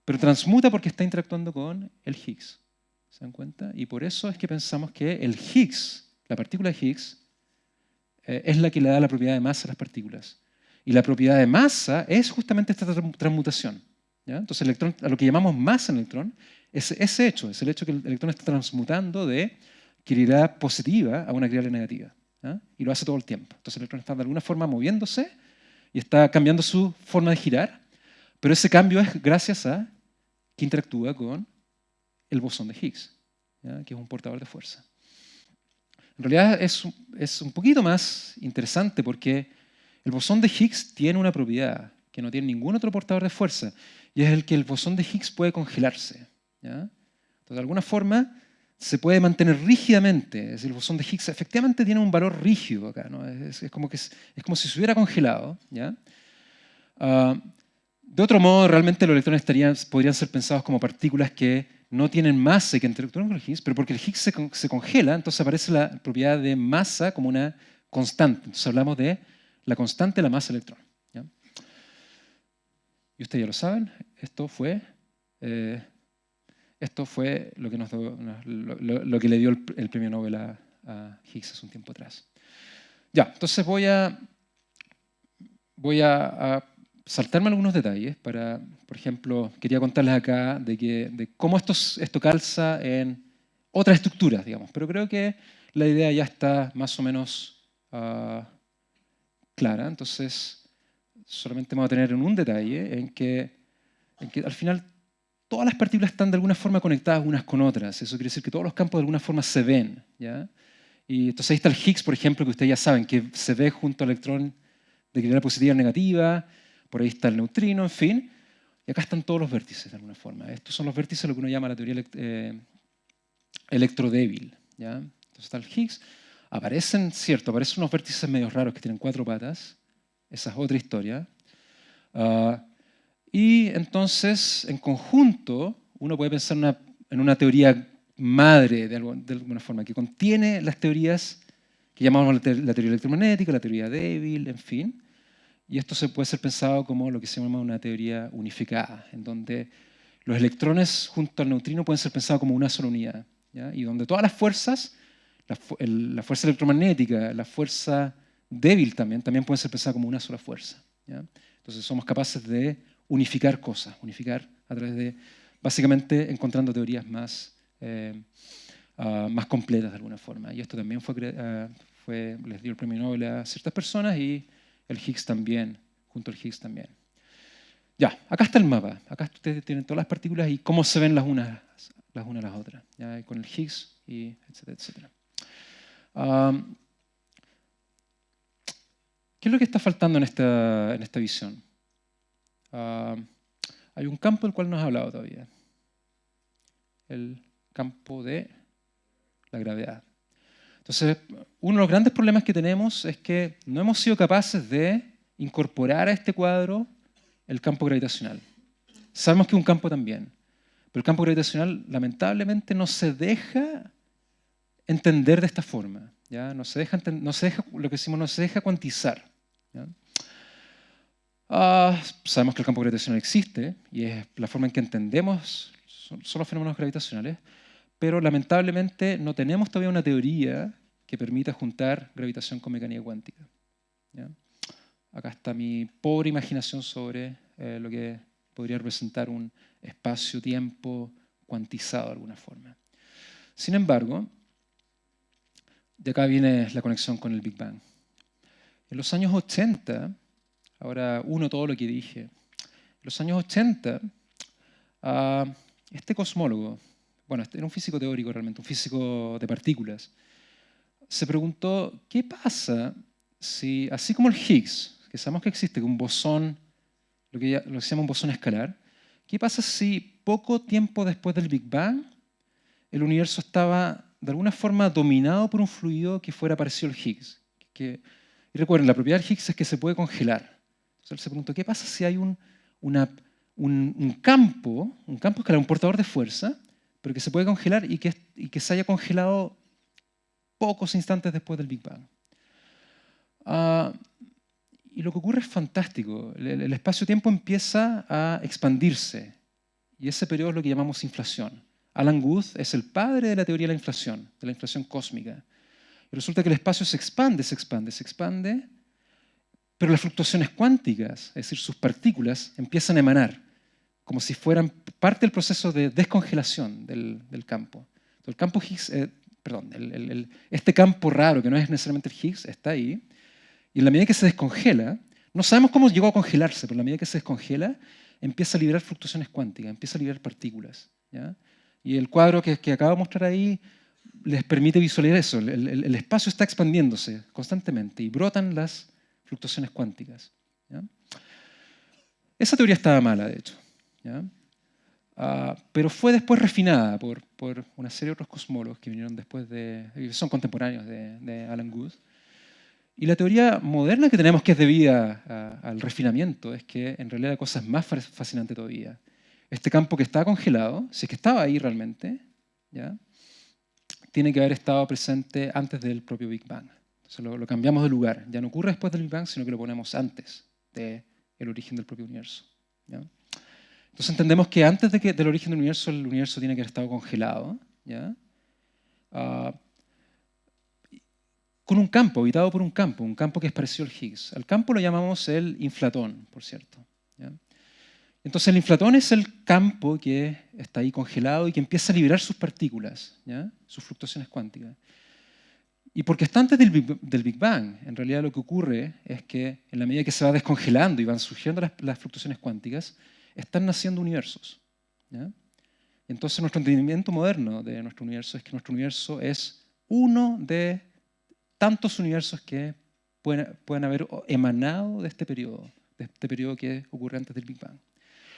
pero transmuta porque está interactuando con el Higgs. ¿Se dan cuenta? Y por eso es que pensamos que el Higgs, la partícula de Higgs, es la que le da la propiedad de masa a las partículas. Y la propiedad de masa es justamente esta transmutación, ¿ya? Entonces, el electrón, a lo que llamamos masa en el electrón, es ese hecho, es el hecho que el electrón está transmutando de quiralidad positiva a una quiralidad negativa, ¿ya? Y lo hace todo el tiempo. Entonces, el electrón está de alguna forma moviéndose y está cambiando su forma de girar, pero ese cambio es gracias a que interactúa con el bosón de Higgs, ¿ya? Que es un portador de fuerza. En realidad es un poquito más interesante porque el bosón de Higgs tiene una propiedad que no tiene ningún otro portador de fuerza, y es el que el bosón de Higgs puede congelarse, ¿ya? Entonces, de alguna forma, se puede mantener rígidamente. Es decir, el bosón de Higgs efectivamente tiene un valor rígido acá, ¿no? Es como si se hubiera congelado, ¿ya? De otro modo, realmente los electrones podrían ser pensados como partículas que no tienen masa y que interactúan con el Higgs, pero porque el Higgs se congela, entonces aparece la propiedad de masa como una constante. Entonces hablamos de la constante de la masa del electrón, ¿ya? Y ustedes ya lo saben, esto fue lo que, lo que le dio el premio Nobel a Higgs hace un tiempo atrás. Ya, entonces voy a saltarme algunos detalles para, por ejemplo, quería contarles acá de cómo esto calza en otras estructuras, digamos, pero creo que la idea ya está más o menos clara. Entonces, solamente me voy a tener en un detalle en que al final todas las partículas están de alguna forma conectadas unas con otras. Eso quiere decir que todos los campos de alguna forma se ven, ¿ya? Y entonces ahí está el Higgs, por ejemplo, que ustedes ya saben, que se ve junto al electrón de quiralidad positiva o negativa. Por ahí está el neutrino, en fin. Y acá están todos los vértices, de alguna forma. Estos son los vértices de lo que uno llama la teoría electrodébil, ¿ya? Entonces está el Higgs. Aparecen unos vértices medio raros que tienen 4 patas. Esa es otra historia. Y entonces, en conjunto, uno puede pensar en una teoría madre, de alguna forma, que contiene las teorías que llamamos la teoría electromagnética, la teoría débil, en fin. Y esto puede ser pensado como lo que se llama una teoría unificada, en donde los electrones junto al neutrino pueden ser pensados como una sola unidad, ¿ya? Y donde todas las fuerzas, la fuerza electromagnética, la fuerza débil también pueden ser pensadas como una sola fuerza, ¿ya? Entonces somos capaces de unificar cosas, unificar a través de, básicamente, encontrando teorías más completas de alguna forma. Y esto también les dio el premio Nobel a ciertas personas y el Higgs también, junto al Higgs también. Ya, acá está el mapa. Acá ustedes tienen todas las partículas y cómo se ven las unas a las otras, ¿ya? Con el Higgs, y etcétera, etcétera. ¿Qué es lo que está faltando en esta visión? Hay un campo del cual no has hablado todavía. El campo de la gravedad. Entonces, uno de los grandes problemas que tenemos es que no hemos sido capaces de incorporar a este cuadro el campo gravitacional. Sabemos que es un campo también, pero el campo gravitacional lamentablemente no se deja entender de esta forma, ¿ya? No se deja, lo que decimos, no se deja cuantizar, ¿ya? Sabemos que el campo gravitacional existe y es la forma en que entendemos son los fenómenos gravitacionales, pero lamentablemente no tenemos todavía una teoría que permita juntar gravitación con mecánica cuántica, ¿ya? Acá está mi pobre imaginación sobre lo que podría representar un espacio-tiempo cuantizado de alguna forma. Sin embargo, de acá viene la conexión con el Big Bang. En los años 80, ahora uno todo lo que dije, en los años 80, este cosmólogo, bueno, era un físico teórico realmente, un físico de partículas, se preguntó, ¿qué pasa si, así como el Higgs, que sabemos que existe, un bosón, lo que se llama un bosón escalar, qué pasa si poco tiempo después del Big Bang el universo estaba de alguna forma dominado por un fluido que fuera parecido al Higgs? Y recuerden, la propiedad del Higgs es que se puede congelar. Entonces él se preguntó, ¿qué pasa si hay un campo escalar, un portador de fuerza, pero que se puede congelar y que se haya congelado pocos instantes después del Big Bang? Y lo que ocurre es fantástico. El espacio-tiempo empieza a expandirse y ese periodo es lo que llamamos inflación. Alan Guth es el padre de la teoría de la inflación cósmica. Y resulta que el espacio se expande, pero las fluctuaciones cuánticas, es decir, sus partículas, empiezan a emanar, como si fueran parte del proceso de descongelación del campo. Entonces, el campo Higgs, este campo raro, que no es necesariamente el Higgs, está ahí, y en la medida que se descongela, no sabemos cómo llegó a congelarse, pero en la medida que se descongela, empieza a liberar fluctuaciones cuánticas, empieza a liberar partículas, ¿ya? Y el cuadro que acabo de mostrar ahí les permite visualizar eso. El espacio está expandiéndose constantemente y brotan las fluctuaciones cuánticas, ¿ya? Esa teoría estaba mala, de hecho, ¿ya? Pero fue después refinada por una serie de otros cosmólogos que vinieron después son contemporáneos de Alan Guth. Y la teoría moderna que tenemos, que es debida al refinamiento, es que en realidad la cosa es más fascinante todavía. Este campo que está congelado, si es que estaba ahí realmente, ¿ya?, tiene que haber estado presente antes del propio Big Bang. Entonces lo cambiamos de lugar. Ya no ocurre después del Big Bang, sino que lo ponemos antes del origen del propio universo, ¿ya? Entonces entendemos que antes del origen del universo, el universo tiene que haber estado congelado, ¿ya?, con un campo, habitado por un campo que es parecido al Higgs. Al campo lo llamamos el inflatón, por cierto, ¿ya? Entonces el inflatón es el campo que está ahí congelado y que empieza a liberar sus partículas, ¿ya?, sus fluctuaciones cuánticas. Y porque está antes del Big Bang, en realidad lo que ocurre es que en la medida que se va descongelando y van surgiendo las fluctuaciones cuánticas, están naciendo universos, ¿ya? Entonces nuestro entendimiento moderno de nuestro universo es que nuestro universo es uno de tantos universos que pueden haber emanado de este periodo que ocurre antes del Big Bang.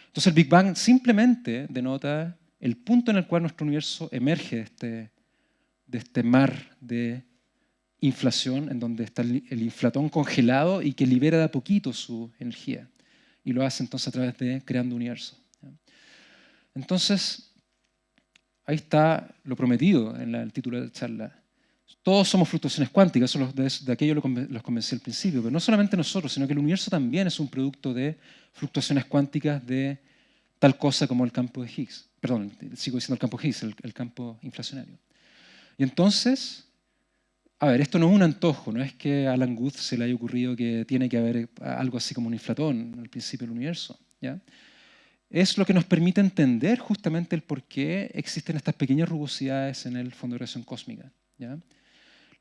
Entonces el Big Bang simplemente denota el punto en el cual nuestro universo emerge de este mar de inflación, en donde está el inflatón congelado y que libera de a poquito su energía. Y lo hace entonces a través de creando universos, ¿ya? Entonces, ahí está lo prometido en el título de la charla. Todos somos fluctuaciones cuánticas, de aquello los convencí al principio, pero no solamente nosotros, sino que el universo también es un producto de fluctuaciones cuánticas de tal cosa como el campo de Higgs. Perdón, sigo diciendo el campo Higgs, el campo inflacionario. Y entonces, a ver, esto no es un antojo, no es que a Alan Guth se le haya ocurrido que tiene que haber algo así como un inflatón al principio del universo, ¿ya? Es lo que nos permite entender justamente el por qué existen estas pequeñas rugosidades en el fondo de radiación cósmica, ¿ya?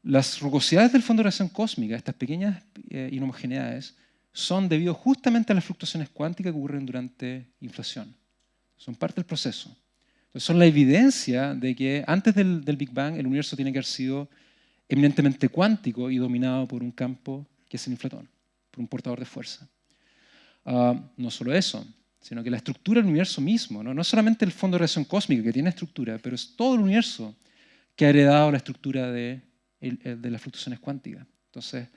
Las rugosidades del fondo de radiación cósmica, estas pequeñas inhomogeneidades, son debido justamente a las fluctuaciones cuánticas que ocurren durante inflación. Son parte del proceso. Entonces, son la evidencia de que antes del Big Bang el universo tiene que haber sido eminentemente cuántico y dominado por un campo que es el inflatón, por un portador de fuerza. No solo eso, sino que la estructura del universo mismo, no solamente el fondo de radiación cósmica que tiene estructura, pero es todo el universo que ha heredado la estructura de las fluctuaciones cuánticas. Entonces,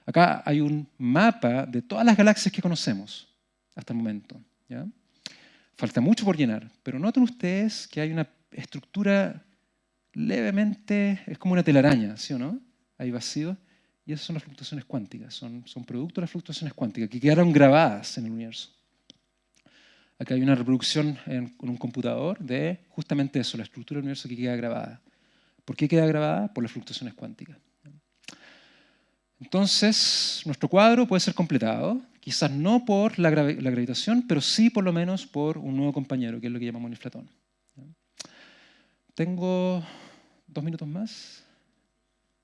acá hay un mapa de todas las galaxias que conocemos hasta el momento, ¿ya? Falta mucho por llenar, pero noten ustedes que hay una estructura levemente, es como una telaraña, ¿sí o no? Hay vacío, y esas son las fluctuaciones cuánticas, son producto de las fluctuaciones cuánticas que quedaron grabadas en el universo. Acá hay una reproducción con un computador de justamente eso, la estructura del universo que queda grabada. ¿Por qué queda grabada? Por las fluctuaciones cuánticas. Entonces, nuestro cuadro puede ser completado, quizás no por la gravitación, pero sí por lo menos por un nuevo compañero, que es lo que llamamos el inflatón. Tengo 2 minutos más.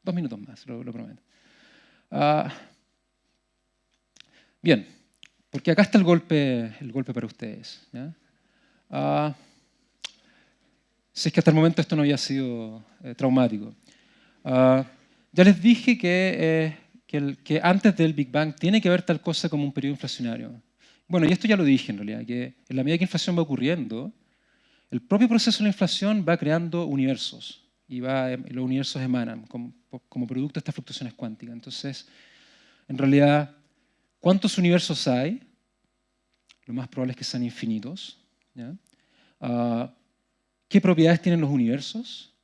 2 minutos más, lo prometo. Bien, porque acá está el golpe para ustedes, ¿ya? si es que hasta el momento esto no había sido traumático. Ya les dije que antes del Big Bang tiene que haber tal cosa como un periodo inflacionario. Bueno, y esto ya lo dije en realidad, que en la medida que la inflación va ocurriendo, el propio proceso de la inflación va creando universos y los universos emanan como producto de estas fluctuaciones cuánticas. Entonces, en realidad, ¿cuántos universos hay? Lo más probable es que sean infinitos. ¿Ya? ¿Qué propiedades tienen los universos?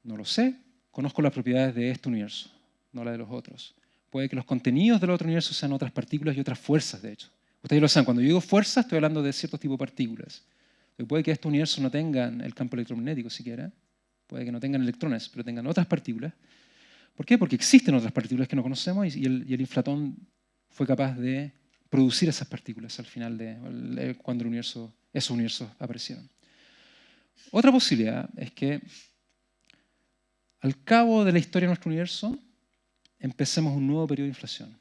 No lo sé. Conozco las propiedades de este universo, no las de los otros. Puede que los contenidos del otro universo sean otras partículas y otras fuerzas, de hecho. Ustedes lo saben, cuando yo digo fuerza, estoy hablando de ciertos tipos de partículas. Puede que estos universos no tengan el campo electromagnético siquiera, puede que no tengan electrones, pero tengan otras partículas. ¿Por qué? Porque existen otras partículas que no conocemos y el inflatón fue capaz de producir esas partículas al final cuando esos universos aparecieron. Otra posibilidad es que al cabo de la historia de nuestro universo empecemos un nuevo periodo de inflación.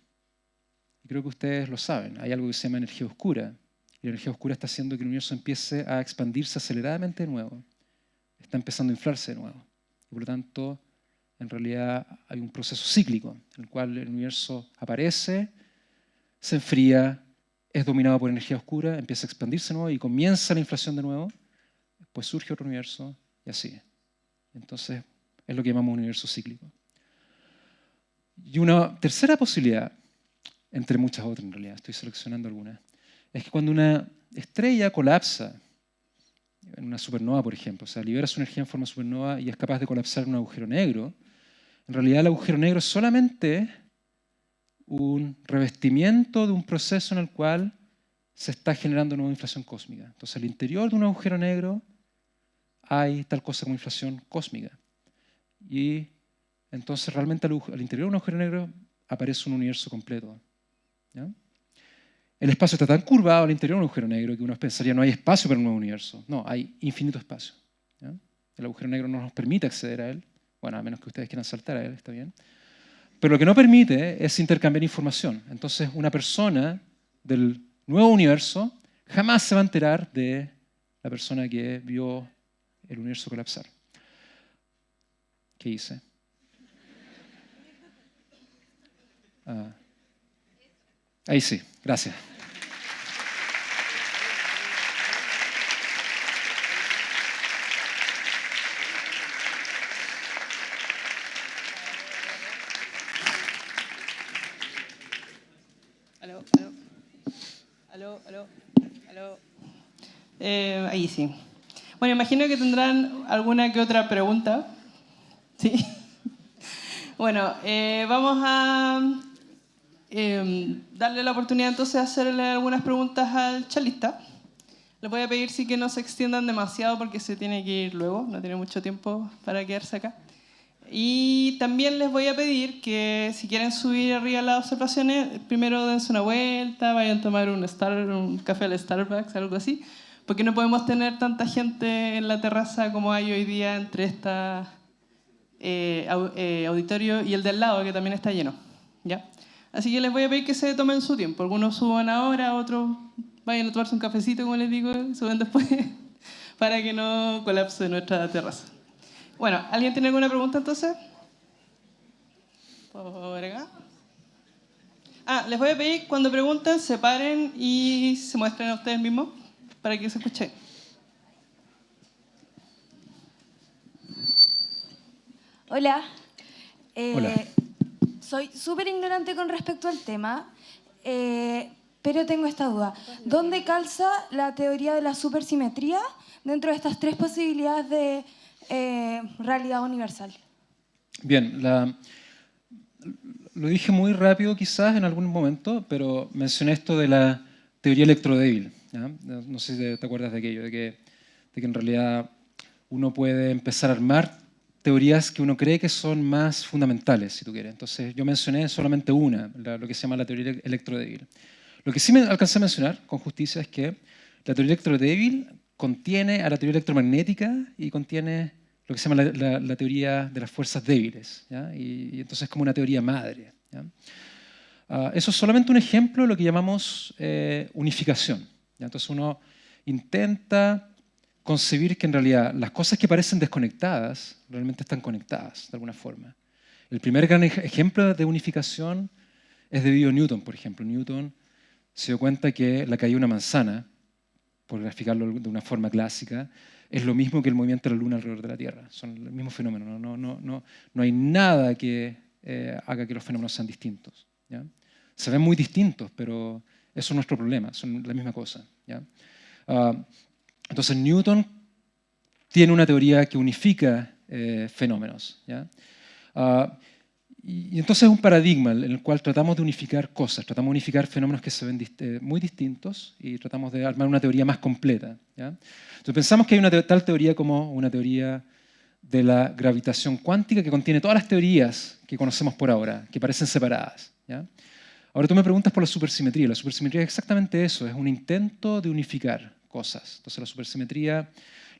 Y creo que ustedes lo saben, hay algo que se llama energía oscura. Y la energía oscura está haciendo que el universo empiece a expandirse aceleradamente de nuevo. Está empezando a inflarse de nuevo. Y por lo tanto, en realidad hay un proceso cíclico en el cual el universo aparece, se enfría, es dominado por energía oscura, empieza a expandirse de nuevo y comienza la inflación de nuevo. Después surge otro universo y así. Entonces, es lo que llamamos un universo cíclico. Y una tercera posibilidad, entre muchas otras en realidad, estoy seleccionando algunas, es que cuando una estrella colapsa, en una supernova por ejemplo, o sea, libera su energía en forma de supernova y es capaz de colapsar en un agujero negro, en realidad el agujero negro es solamente un revestimiento de un proceso en el cual se está generando nueva inflación cósmica. Entonces, al interior de un agujero negro hay tal cosa como inflación cósmica. Y entonces realmente al interior de un agujero negro aparece un universo completo. ¿Ya? El espacio está tan curvado al interior de un agujero negro que uno pensaría no hay espacio para un nuevo universo. No, hay infinito espacio. ¿Ya? El agujero negro no nos permite acceder a él. Bueno, a menos que ustedes quieran saltar a él, está bien. Pero lo que no permite es intercambiar información. Entonces, una persona del nuevo universo jamás se va a enterar de la persona que vio el universo colapsar. ¿Qué hice? Ahí sí, gracias. Aló, aló, aló, aló, aló. Ahí sí. Bueno, imagino que tendrán alguna que otra pregunta. ¿Sí? Bueno, vamos a darle la oportunidad entonces de hacerle algunas preguntas al charlista. Les voy a pedir sí que no se extiendan demasiado porque se tiene que ir luego, no tiene mucho tiempo para quedarse acá. Y también les voy a pedir que si quieren subir arriba las observaciones, primero dense una vuelta, vayan a tomar un café al Starbucks, algo así, porque no podemos tener tanta gente en la terraza como hay hoy día entre esta auditorio y el de al lado, que también está lleno. ¿Ya? Así que les voy a pedir que se tomen su tiempo. Algunos suban ahora, otros vayan a tomarse un cafecito, como les digo, y suben después, para que no colapse nuestra terraza. Bueno, ¿alguien tiene alguna pregunta entonces? Por acá. Les voy a pedir, cuando pregunten, se paren y se muestren a ustedes mismos para que se escuche. Hola. Hola. Soy súper ignorante con respecto al tema, pero tengo esta duda. ¿Dónde calza la teoría de la supersimetría dentro de estas tres posibilidades de realidad universal? Bien, lo dije muy rápido quizás en algún momento, pero mencioné esto de la teoría electrodébil. ¿Ya? No sé si te acuerdas de aquello, de que en realidad uno puede empezar a armar teorías que uno cree que son más fundamentales, si tú quieres. Entonces yo mencioné solamente una, lo que se llama la teoría electrodébil. Lo que sí me alcancé a mencionar con justicia es que la teoría electrodébil contiene a la teoría electromagnética y contiene lo que se llama la teoría de las fuerzas débiles. ¿Ya? Y entonces es como una teoría madre. ¿Ya? Eso es solamente un ejemplo de lo que llamamos unificación. ¿Ya? Entonces uno intenta concebir que en realidad las cosas que parecen desconectadas realmente están conectadas de alguna forma. El primer gran ejemplo de unificación es debido a Newton, por ejemplo. Newton se dio cuenta que la caída de una manzana, por graficarlo de una forma clásica, es lo mismo que el movimiento de la Luna alrededor de la Tierra. Son el mismo fenómeno. No hay nada que haga que los fenómenos sean distintos, ¿ya? Se ven muy distintos, pero eso es nuestro problema, son la misma cosa, ¿ya? Entonces Newton tiene una teoría que unifica fenómenos, ¿ya? Y entonces es un paradigma en el cual tratamos de unificar cosas, tratamos de unificar fenómenos que se ven muy distintos y tratamos de armar una teoría más completa, ¿ya? Entonces pensamos que hay una tal teoría como una teoría de la gravitación cuántica que contiene todas las teorías que conocemos por ahora, que parecen separadas, ¿ya? Ahora tú me preguntas por la supersimetría. La supersimetría es exactamente eso, es un intento de unificar cosas. Entonces la supersimetría,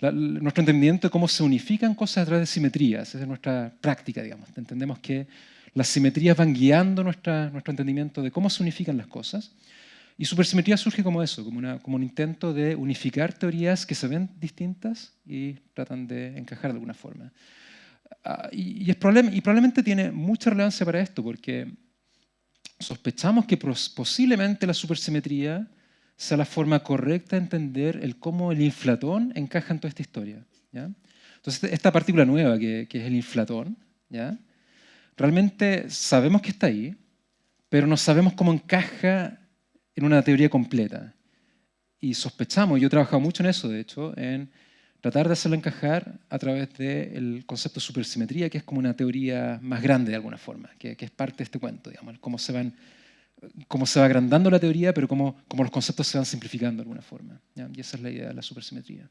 nuestro entendimiento de cómo se unifican cosas a través de simetrías, esa es nuestra práctica, digamos. Entendemos que las simetrías van guiando nuestro entendimiento de cómo se unifican las cosas. Y supersimetría surge como eso, como un intento de unificar teorías que se ven distintas y tratan de encajar de alguna forma. Y probablemente tiene mucha relevancia para esto, porque sospechamos que posiblemente la supersimetría sea la forma correcta de entender cómo el inflatón encaja en toda esta historia, ¿ya? Entonces, esta partícula nueva que es el inflatón, ¿ya? Realmente sabemos que está ahí, pero no sabemos cómo encaja en una teoría completa. Y sospechamos, yo he trabajado mucho en eso, de hecho, en tratar de hacerlo encajar a través del concepto de supersimetría, que es como una teoría más grande de alguna forma, que es parte de este cuento, digamos, cómo se va agrandando la teoría, pero cómo los conceptos se van simplificando de alguna forma, ¿ya? Y esa es la idea de la supersimetría.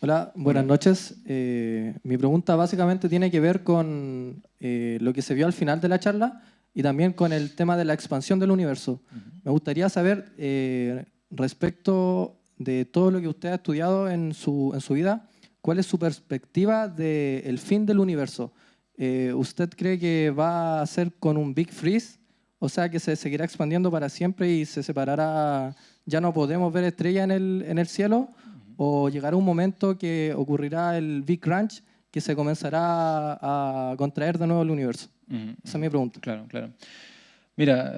Hola, buenas noches. Mi pregunta básicamente tiene que ver con lo que se vio al final de la charla y también con el tema de la expansión del universo. Me gustaría saber, respecto de todo lo que usted ha estudiado en su vida, ¿cuál es su perspectiva del fin del universo? ¿Usted cree que va a ser con un Big Freeze? O sea, que se seguirá expandiendo para siempre y se separará, ya no podemos ver estrellas en el cielo, o llegará un momento que ocurrirá el Big Crunch, que se comenzará a contraer de nuevo el universo. Esa es mi pregunta. Claro. Mira,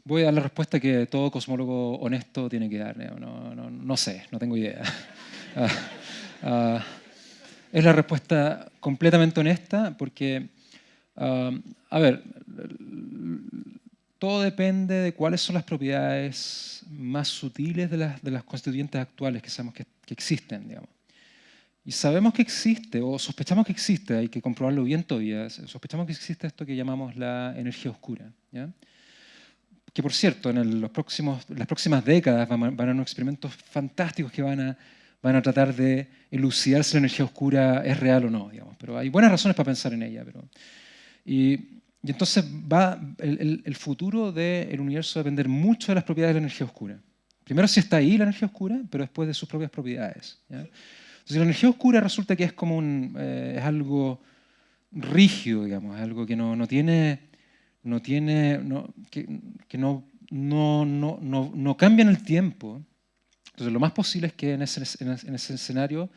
voy a dar la respuesta que todo cosmólogo honesto tiene que dar. No sé, no tengo idea. Es la respuesta completamente honesta porque, a ver, todo depende de cuáles son las propiedades más sutiles de las constituyentes actuales que sabemos que existen, digamos. Y sabemos que existe, o sospechamos que existe, hay que comprobarlo bien todavía, sospechamos que existe esto que llamamos la energía oscura, ¿ya? Que, por cierto, en las próximas décadas van a haber unos experimentos fantásticos que van a tratar de elucidar si la energía oscura es real o no, digamos. Pero hay buenas razones para pensar en ella. Y entonces el futuro del universo va a depender mucho de las propiedades de la energía oscura. Primero, si está ahí la energía oscura, pero después de sus propias propiedades, ¿ya? Entonces, la energía oscura resulta que es como es algo rígido, digamos, es algo que no cambia en el tiempo. Entonces, lo más posible es que en ese escenario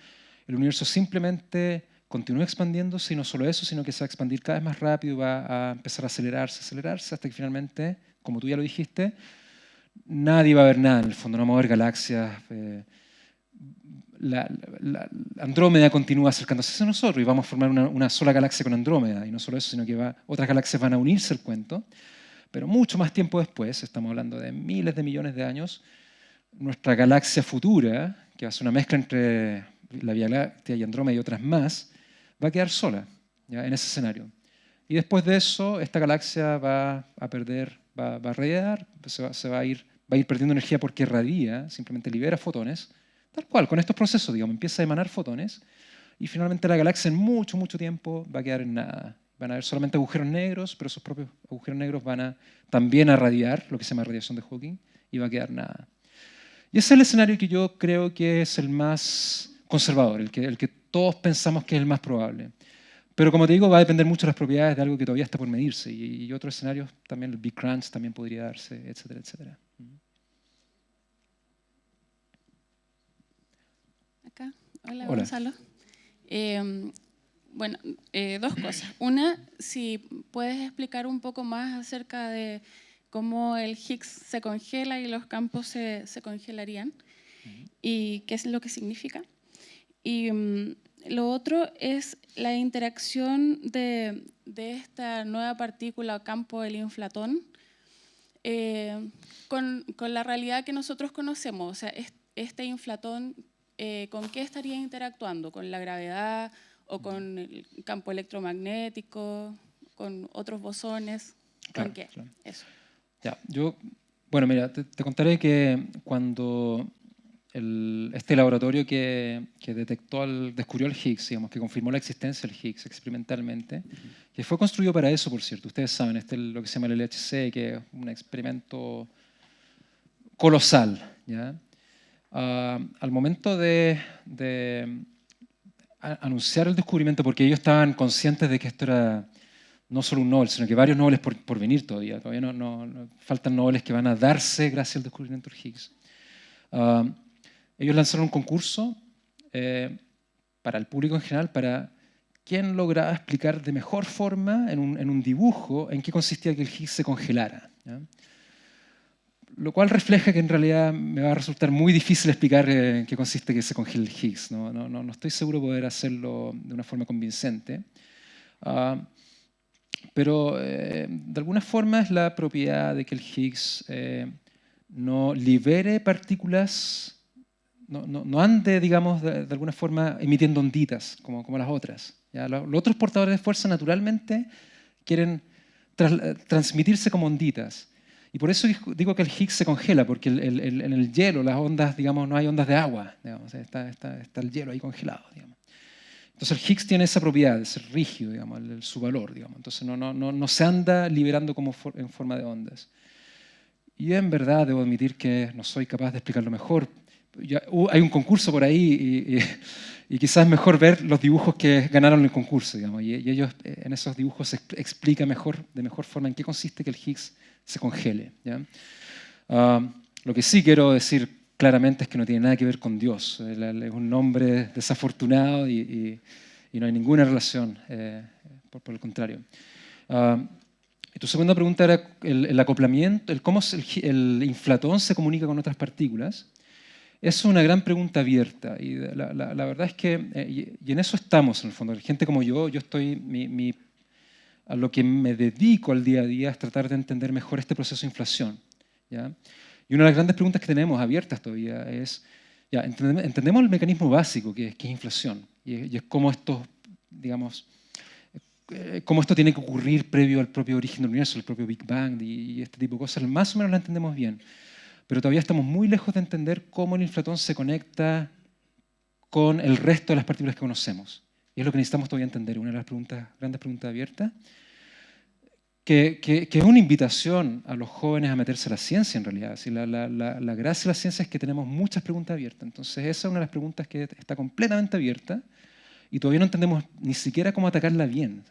el universo simplemente continúe expandiéndose, y no solo eso, sino que se va a expandir cada vez más rápido, va a empezar a acelerarse, hasta que finalmente, como tú ya lo dijiste, nadie va a ver nada en el fondo, no vamos a ver galaxias. La Andrómeda continúa acercándose a nosotros y vamos a formar una sola galaxia con Andrómeda, y no solo eso, sino que otras galaxias van a unirse al cuento, pero mucho más tiempo después, estamos hablando de miles de millones de años, nuestra galaxia futura, que va a ser una mezcla entre la Vía Láctea y Andrómeda y otras más, va a quedar sola, ¿ya? En ese escenario. Y después de eso, esta galaxia va a perder, va a radiar, va a ir perdiendo energía porque irradia, simplemente libera fotones. Tal cual, con estos procesos, digamos, empieza a emanar fotones y finalmente la galaxia en mucho tiempo va a quedar en nada. Van a haber solamente agujeros negros, pero esos propios agujeros negros van también a radiar, lo que se llama radiación de Hawking, y va a quedar nada. Y ese es el escenario que yo creo que es el más conservador, el que todos pensamos que es el más probable. Pero como te digo, va a depender mucho de las propiedades de algo que todavía está por medirse. Y otros escenarios, también el Big Crunch también podría darse, etcétera. Francesca. Hola, Hola. Gonzalo. Bueno, dos cosas. Una, si puedes explicar un poco más acerca de cómo el Higgs se congela y los campos se congelarían y qué es lo que significa. Y lo otro es la interacción de esta nueva partícula o campo, el inflatón, con la realidad que nosotros conocemos. O sea, este inflatón, ¿con qué estaría interactuando? ¿Con la gravedad o con el campo electromagnético? ¿Con otros bosones? Claro, ¿Con qué? claro. Eso. Ya, bueno, mira, te contaré que cuando este laboratorio que descubrió el Higgs, digamos, que confirmó la existencia del Higgs experimentalmente, que fue construido para eso, por cierto, ustedes saben, lo que se llama el LHC, que es un experimento colosal, ¿ya? Al momento de anunciar el descubrimiento, porque ellos estaban conscientes de que esto era no solo un Nobel, sino que varios Nobeles por venir todavía. Todavía no faltan Nobeles que van a darse gracias al descubrimiento del Higgs. Ellos lanzaron un concurso para el público en general, para quién lograba explicar de mejor forma, en un dibujo, en qué consistía que el Higgs se congelara, ¿ya? Lo cual refleja que en realidad me va a resultar muy difícil explicar en qué consiste que se congele el Higgs. No estoy seguro de poder hacerlo de una forma convincente. Pero de alguna forma es la propiedad de que el Higgs no libere partículas, no ande, digamos, de alguna forma emitiendo onditas como las otras, ¿ya? Los otros portadores de fuerza naturalmente quieren transmitirse como onditas. Y por eso digo que el Higgs se congela, porque en el hielo, las ondas, digamos, no hay ondas de agua, digamos, está el hielo ahí congelado, digamos. Entonces el Higgs tiene esa propiedad de ser rígido, digamos, su valor, digamos. Entonces no se anda liberando como en forma de ondas. Y en verdad debo admitir que no soy capaz de explicarlo mejor. Hay un concurso por ahí y quizás es mejor ver los dibujos que ganaron el concurso, digamos. Y ellos en esos dibujos explica de mejor forma en qué consiste que el Higgs se congele, ¿ya? Lo que sí quiero decir claramente es que no tiene nada que ver con Dios. Él es un hombre desafortunado y no hay ninguna relación, por el contrario. Tu segunda pregunta era el acoplamiento, cómo el inflatón se comunica con otras partículas. Es una gran pregunta abierta y la verdad es que, y en eso estamos en el fondo, gente como yo estoy, a lo que me dedico al día a día es tratar de entender mejor este proceso de inflación, ¿ya? Y una de las grandes preguntas que tenemos abiertas todavía es, ya, entendemos el mecanismo básico que es inflación y es cómo esto, digamos, cómo esto tiene que ocurrir previo al propio origen del universo, el propio Big Bang y este tipo de cosas, más o menos la entendemos bien. Pero todavía estamos muy lejos de entender cómo el inflatón se conecta con el resto de las partículas que conocemos. Y es lo que necesitamos todavía entender, una de las grandes preguntas abiertas, que es una invitación a los jóvenes a meterse a la ciencia en realidad. Así, la gracia de la ciencia es que tenemos muchas preguntas abiertas. Entonces esa es una de las preguntas que está completamente abierta y todavía no entendemos ni siquiera cómo atacarla bien.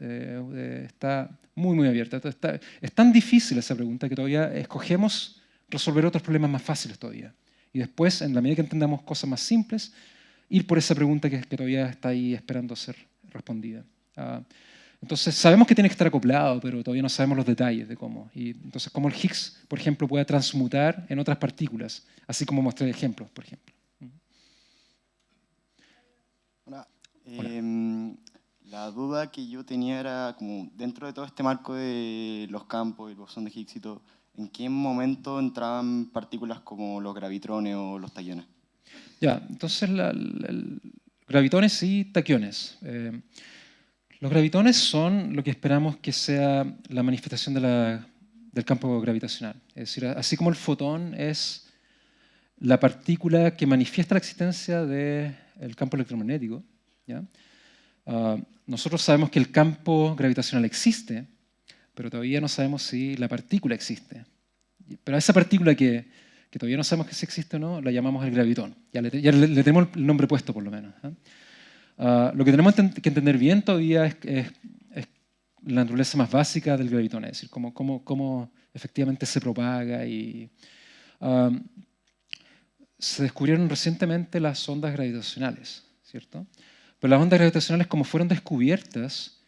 Está muy abierta. Es tan difícil esa pregunta que todavía escogemos resolver otros problemas más fáciles todavía. Y después, en la medida que entendamos cosas más simples, ir por esa pregunta que todavía está ahí esperando ser respondida. Entonces, sabemos que tiene que estar acoplado, pero todavía no sabemos los detalles de cómo. Y entonces, cómo el Higgs, por ejemplo, puede transmutar en otras partículas, así como mostré ejemplos, por ejemplo. Hola. La duda que yo tenía era, como dentro de todo este marco de los campos y el bosón de Higgs y todo, ¿en qué momento entraban partículas como los gravitrones o los taquiones? Ya, entonces gravitones y taquiones. Los gravitones son lo que esperamos que sea la manifestación del campo gravitacional. Es decir, así como el fotón es la partícula que manifiesta la existencia del campo electromagnético, ¿ya? Nosotros sabemos que el campo gravitacional existe, pero todavía no sabemos si la partícula existe. Pero a esa partícula que todavía no sabemos si existe o no, la llamamos el gravitón. Ya le tenemos el nombre puesto, por lo menos, ¿eh? Lo que tenemos que entender bien todavía es la naturaleza más básica del gravitón, es decir, cómo efectivamente se propaga. se descubrieron recientemente las ondas gravitacionales, ¿cierto? Pero las ondas gravitacionales, como fueron descubiertas,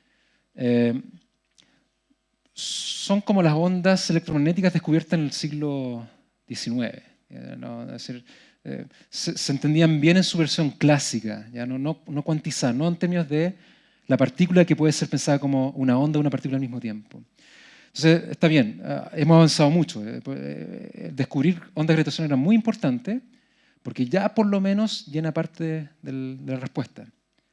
son como las ondas electromagnéticas descubiertas en el siglo XIX. ¿No? Es decir, se entendían bien en su versión clásica, ¿ya? No cuantizadas, no en términos de la partícula que puede ser pensada como una onda o una partícula al mismo tiempo. Entonces, está bien, hemos avanzado mucho. Descubrir ondas gravitacionales era muy importante porque ya por lo menos llena parte de la respuesta.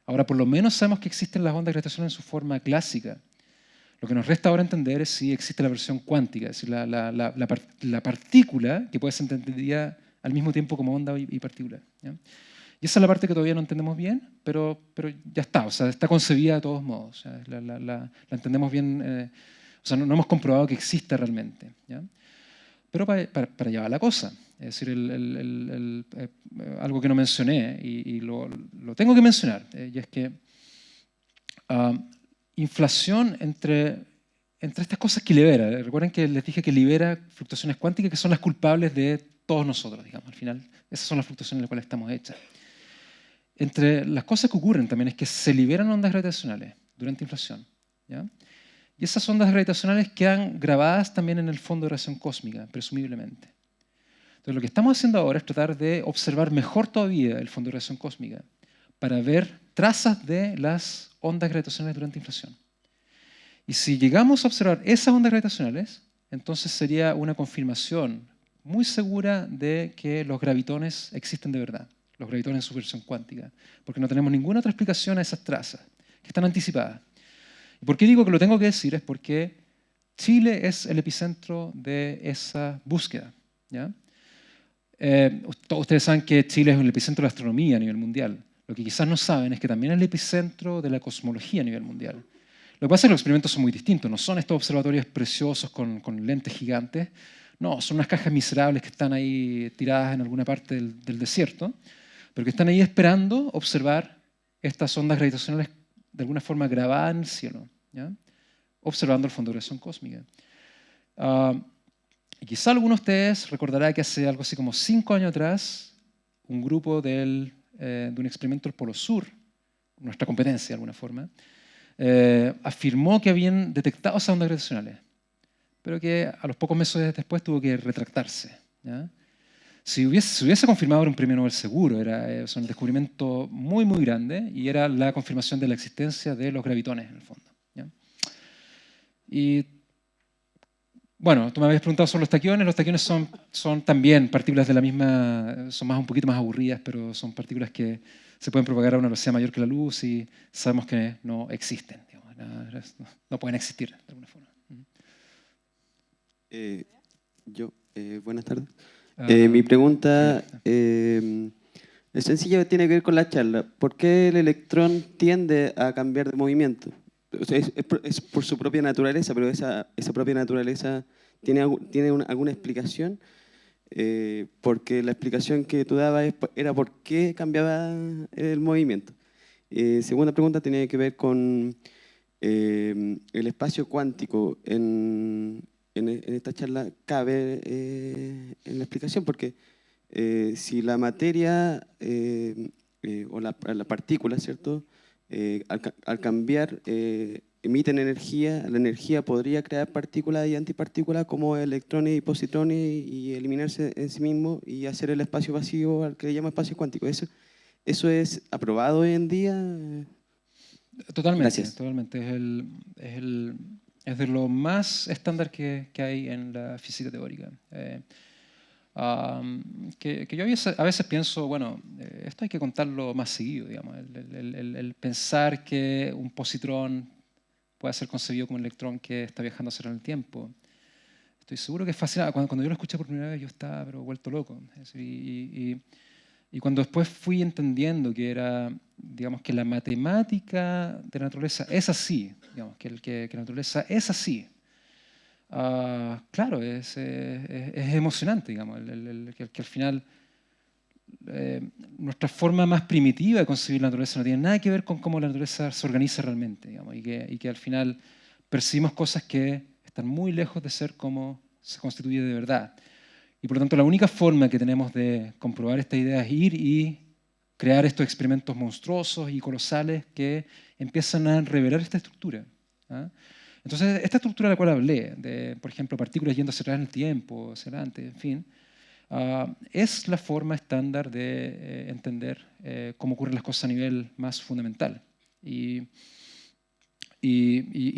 Ahora, por lo menos sabemos que existen las ondas gravitacionales en su forma clásica. Lo que nos resta ahora entender es si existe la versión cuántica, es decir, la partícula que puede ser entendida al mismo tiempo como onda y partícula, ¿ya? Y esa es la parte que todavía no entendemos bien, pero ya está, o sea, está concebida de todos modos. O sea, la entendemos bien, o sea, no hemos comprobado que exista realmente, ¿ya? Pero para allá va la cosa. Es decir, algo que no mencioné y lo tengo que mencionar, y es que inflación entre estas cosas que libera. Recuerden que les dije que libera fluctuaciones cuánticas que son las culpables de todos nosotros, digamos. Al final, esas son las fluctuaciones en las cuales estamos hechas. Entre las cosas que ocurren también es que se liberan ondas gravitacionales durante inflación, ¿ya? Y esas ondas gravitacionales quedan grabadas también en el fondo de radiación cósmica, presumiblemente. Entonces, lo que estamos haciendo ahora es tratar de observar mejor todavía el fondo de radiación cósmica para ver trazas de las ondas gravitacionales durante inflación. Y si llegamos a observar esas ondas gravitacionales, entonces sería una confirmación muy segura de que los gravitones existen de verdad, los gravitones en su versión cuántica, porque no tenemos ninguna otra explicación a esas trazas, que están anticipadas. ¿Y por qué digo que lo tengo que decir? Es porque Chile es el epicentro de esa búsqueda, ¿ya? Todos ustedes saben que Chile es el epicentro de la astronomía a nivel mundial. Lo que quizás no saben es que también es el epicentro de la cosmología a nivel mundial. Lo que pasa es que los experimentos son muy distintos. No son estos observatorios preciosos con lentes gigantes. No, son unas cajas miserables que están ahí tiradas en alguna parte del desierto, pero que están ahí esperando observar estas ondas gravitacionales de alguna forma grabadas en el cielo, ¿ya? Observando el fondo de radiación cósmica. Y quizá alguno de ustedes recordará que hace algo así como 5 años atrás, un grupo de un experimento del Polo Sur, nuestra competencia de alguna forma, afirmó que habían detectado esas ondas gravitacionales, pero que a los pocos meses después tuvo que retractarse, ¿ya? Si se hubiese confirmado, era un premio Nobel seguro, era un descubrimiento muy, muy grande y era la confirmación de la existencia de los gravitones en el fondo, ¿ya? Y bueno, tú me habías preguntado sobre los taquiones. Los taquiones son también partículas de la misma, son un poquito más aburridas, pero son partículas que se pueden propagar a una velocidad mayor que la luz y sabemos que no existen, digamos, no pueden existir de alguna forma. Buenas tardes. Mi pregunta es sencilla, tiene que ver con la charla. ¿Por qué el electrón tiende a cambiar de movimiento? O sea, es por su propia naturaleza, pero esa propia naturaleza tiene alguna explicación. Porque la explicación que tú dabas era por qué cambiaba el movimiento. Segunda pregunta tiene que ver con el espacio cuántico. En esta charla cabe en la explicación, porque si la materia o la partícula, ¿cierto? Al cambiar emiten energía, la energía podría crear partículas y antipartículas como electrones y positrones y eliminarse en sí mismo y hacer el espacio vacío al que le llama espacio cuántico. ¿Eso es aprobado hoy en día? Totalmente. Gracias. Totalmente. Es de lo más estándar que hay en la física teórica. Que yo a veces pienso, bueno, esto hay que contarlo más seguido, digamos, el pensar que un positrón puede ser concebido como un electrón que está viajando hacia el tiempo. Estoy seguro que es fascinante. Cuando yo lo escuché por primera vez, yo estaba pero vuelto loco. Es decir, y cuando después fui entendiendo que era, digamos, que la matemática de la naturaleza es así, digamos, que la naturaleza es así. Claro, es emocionante, digamos, que al final nuestra forma más primitiva de concebir la naturaleza no tiene nada que ver con cómo la naturaleza se organiza realmente, digamos, y que al final percibimos cosas que están muy lejos de ser como se constituye de verdad. Y por lo tanto la única forma que tenemos de comprobar esta idea es ir y crear estos experimentos monstruosos y colosales que empiezan a revelar esta estructura. ¿Ah? Entonces, esta estructura de la cual hablé, de, por ejemplo, partículas yendo hacia atrás en el tiempo, hacia adelante, en fin, es la forma estándar de entender cómo ocurren las cosas a nivel más fundamental. Y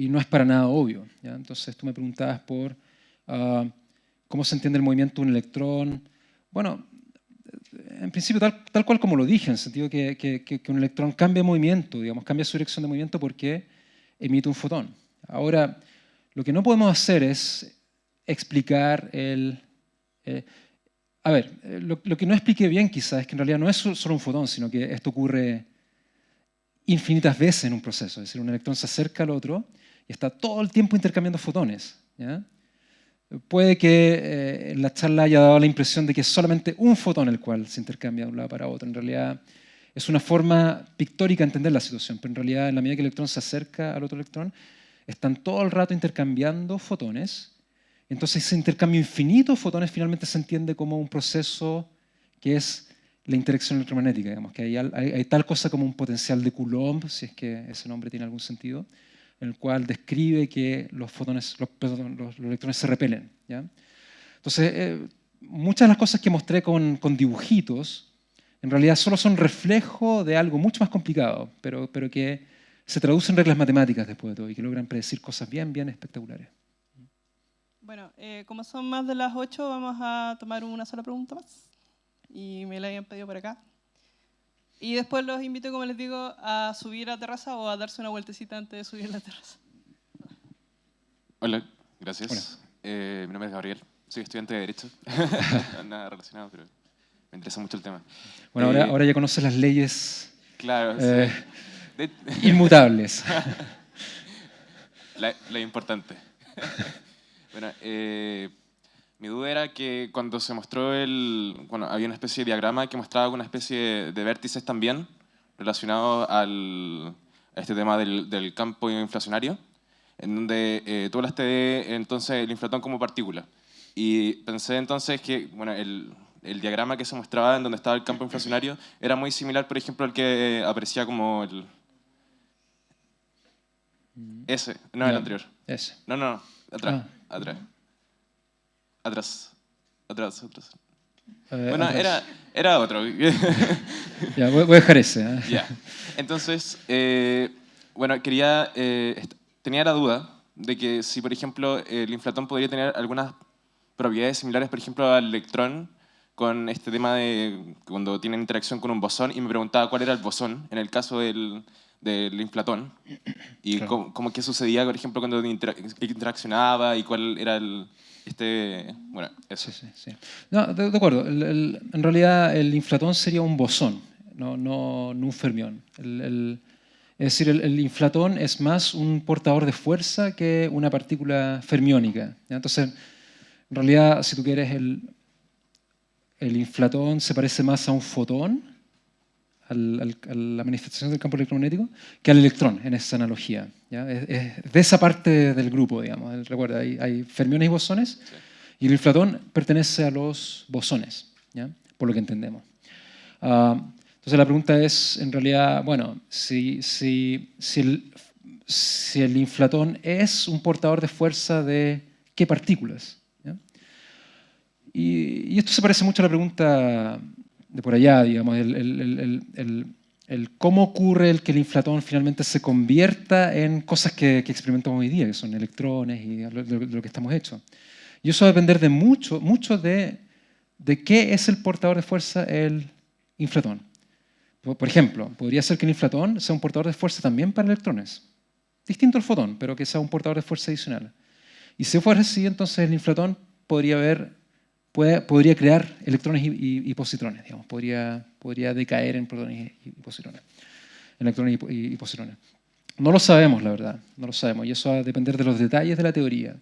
no es para nada obvio, ¿ya? Entonces, tú me preguntabas por cómo se entiende el movimiento de un electrón. Bueno, en principio, tal cual como lo dije, en el sentido que un electrón cambia de movimiento, digamos, cambia su dirección de movimiento porque emite un fotón. Ahora, lo que no podemos hacer es explicar lo que no expliqué bien quizás es que en realidad no es solo un fotón, sino que esto ocurre infinitas veces en un proceso. Es decir, un electrón se acerca al otro y está todo el tiempo intercambiando fotones, ¿ya? Puede que en la charla haya dado la impresión de que es solamente un fotón el cual se intercambia de un lado para otro. En realidad es una forma pictórica de entender la situación, pero en realidad en la medida que el electrón se acerca al otro electrón, están todo el rato intercambiando fotones. Entonces ese intercambio infinito de fotones finalmente se entiende como un proceso que es la interacción electromagnética. Digamos, que hay tal cosa como un potencial de Coulomb, si es que ese nombre tiene algún sentido, en el cual describe que los electrones se repelen, ¿ya? Entonces, muchas de las cosas que mostré con dibujitos, en realidad solo son reflejo de algo mucho más complicado, pero que se traducen en reglas matemáticas después de todo y que logran predecir cosas bien, bien espectaculares. Bueno, como son más de las 8, vamos a tomar una sola pregunta más. Y me la habían pedido por acá. Y después los invito, como les digo, a subir a la terraza o a darse una vueltecita antes de subir a la terraza. Hola, gracias. Mi nombre es Gabriel, soy estudiante de Derecho. Nada relacionado, pero me interesa mucho el tema. Bueno, ahora ya conoces las leyes, claro, sí. Inmutables. La importante. Bueno, mi duda era que cuando se mostró había una especie de diagrama que mostraba una especie de vértices también relacionados a este tema del campo inflacionario, en donde tú hablaste de entonces el inflatón como partícula. Y pensé entonces que bueno, el diagrama que se mostraba en donde estaba el campo inflacionario era muy similar, por ejemplo, al que aparecía como ese, no el anterior. Ese. No, atrás. Atrás. Bueno, atrás. era otro. Ya, voy a dejar ese. Ya. Entonces, bueno, tenía la duda de que si, por ejemplo, el inflatón podría tener algunas propiedades similares, por ejemplo, al electrón, con este tema de cuando tienen interacción con un bosón, y me preguntaba cuál era el bosón en el caso del inflatón, y claro. cómo qué sucedía, por ejemplo, cuando interaccionaba, y cuál era bueno, eso. Sí. No, de acuerdo. En realidad el inflatón sería un bosón, no un fermión. Es decir, el inflatón es más un portador de fuerza que una partícula fermiónica, ¿ya? Entonces, en realidad, si tú quieres, el inflatón se parece más a un fotón, a la manifestación del campo electromagnético, que al electrón en esa analogía, ¿ya? Es de esa parte del grupo, digamos. Recuerda, hay fermiones y bosones, sí. Y el inflatón pertenece a los bosones, ¿ya? Por lo que entendemos. Entonces la pregunta es, en realidad, bueno, si el inflatón es un portador de fuerza de qué partículas, ¿ya? Y esto se parece mucho a la pregunta de por allá, digamos, el cómo ocurre que el inflatón finalmente se convierta en cosas que experimentamos hoy día, que son electrones y de lo que estamos hechos. Y eso va a depender de mucho de qué es el portador de fuerza el inflatón. Por ejemplo, podría ser que el inflatón sea un portador de fuerza también para electrones. Distinto al fotón, pero que sea un portador de fuerza adicional. Y si fuera así, entonces el inflatón podría crear electrones y positrones, digamos. Podría decaer en protones y positrones, en electrones y positrones. No lo sabemos, la verdad, no lo sabemos, y eso va a depender de los detalles de la teoría.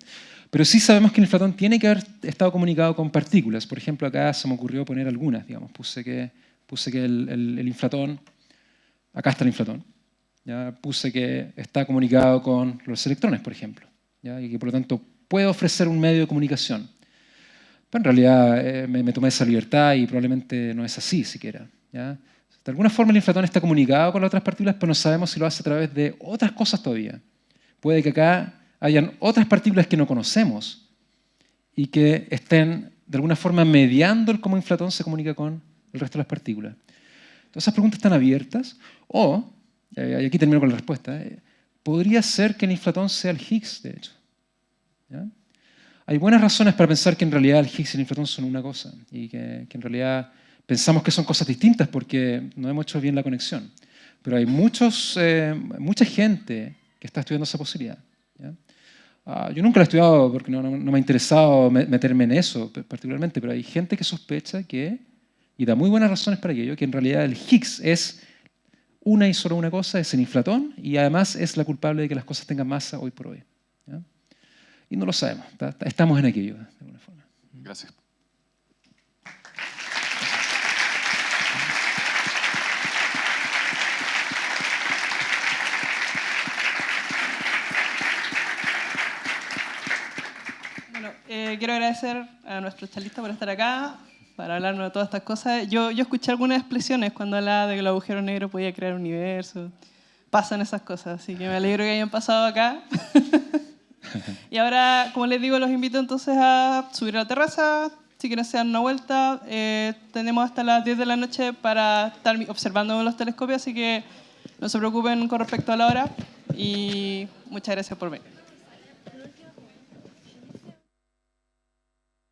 Pero sí sabemos que el inflatón tiene que haber estado comunicado con partículas. Por ejemplo, acá se me ocurrió poner algunas, digamos. Puse que el inflatón, acá está el inflatón, ¿ya? Puse que está comunicado con los electrones, por ejemplo, ¿ya? Y que por lo tanto puede ofrecer un medio de comunicación. Pero en realidad me tomé esa libertad y probablemente no es así siquiera, ¿ya? De alguna forma el inflatón está comunicado con las otras partículas, pero no sabemos si lo hace a través de otras cosas todavía. Puede que acá hayan otras partículas que no conocemos y que estén de alguna forma mediando el cómo inflatón se comunica con el resto de las partículas. Entonces esas preguntas están abiertas. O, y aquí termino con la respuesta, podría ser que el inflatón sea el Higgs, de hecho, ¿ya? Hay buenas razones para pensar que en realidad el Higgs y el inflatón son una cosa y que en realidad pensamos que son cosas distintas porque no hemos hecho bien la conexión. Pero hay mucha gente que está estudiando esa posibilidad, ¿ya? Yo nunca lo he estudiado porque no me ha interesado meterme en eso particularmente, pero hay gente que sospecha que, y da muy buenas razones para ello, que en realidad el Higgs es una y solo una cosa, es el inflatón, y además es la culpable de que las cosas tengan masa hoy por hoy, ¿ya? Y no lo sabemos, estamos en aquello, de alguna forma. Gracias. Bueno, quiero agradecer a nuestro charlista por estar acá, para hablarnos de todas estas cosas. Yo escuché algunas expresiones cuando hablaba de que el agujero negro podía crear un universo. Pasan esas cosas, así que me alegro que hayan pasado acá. Y ahora, como les digo, los invito entonces a subir a la terraza. Si quieren se dan una vuelta. Tenemos hasta las 10 de la noche para estar observando los telescopios, así que no se preocupen con respecto a la hora. Y muchas gracias por venir.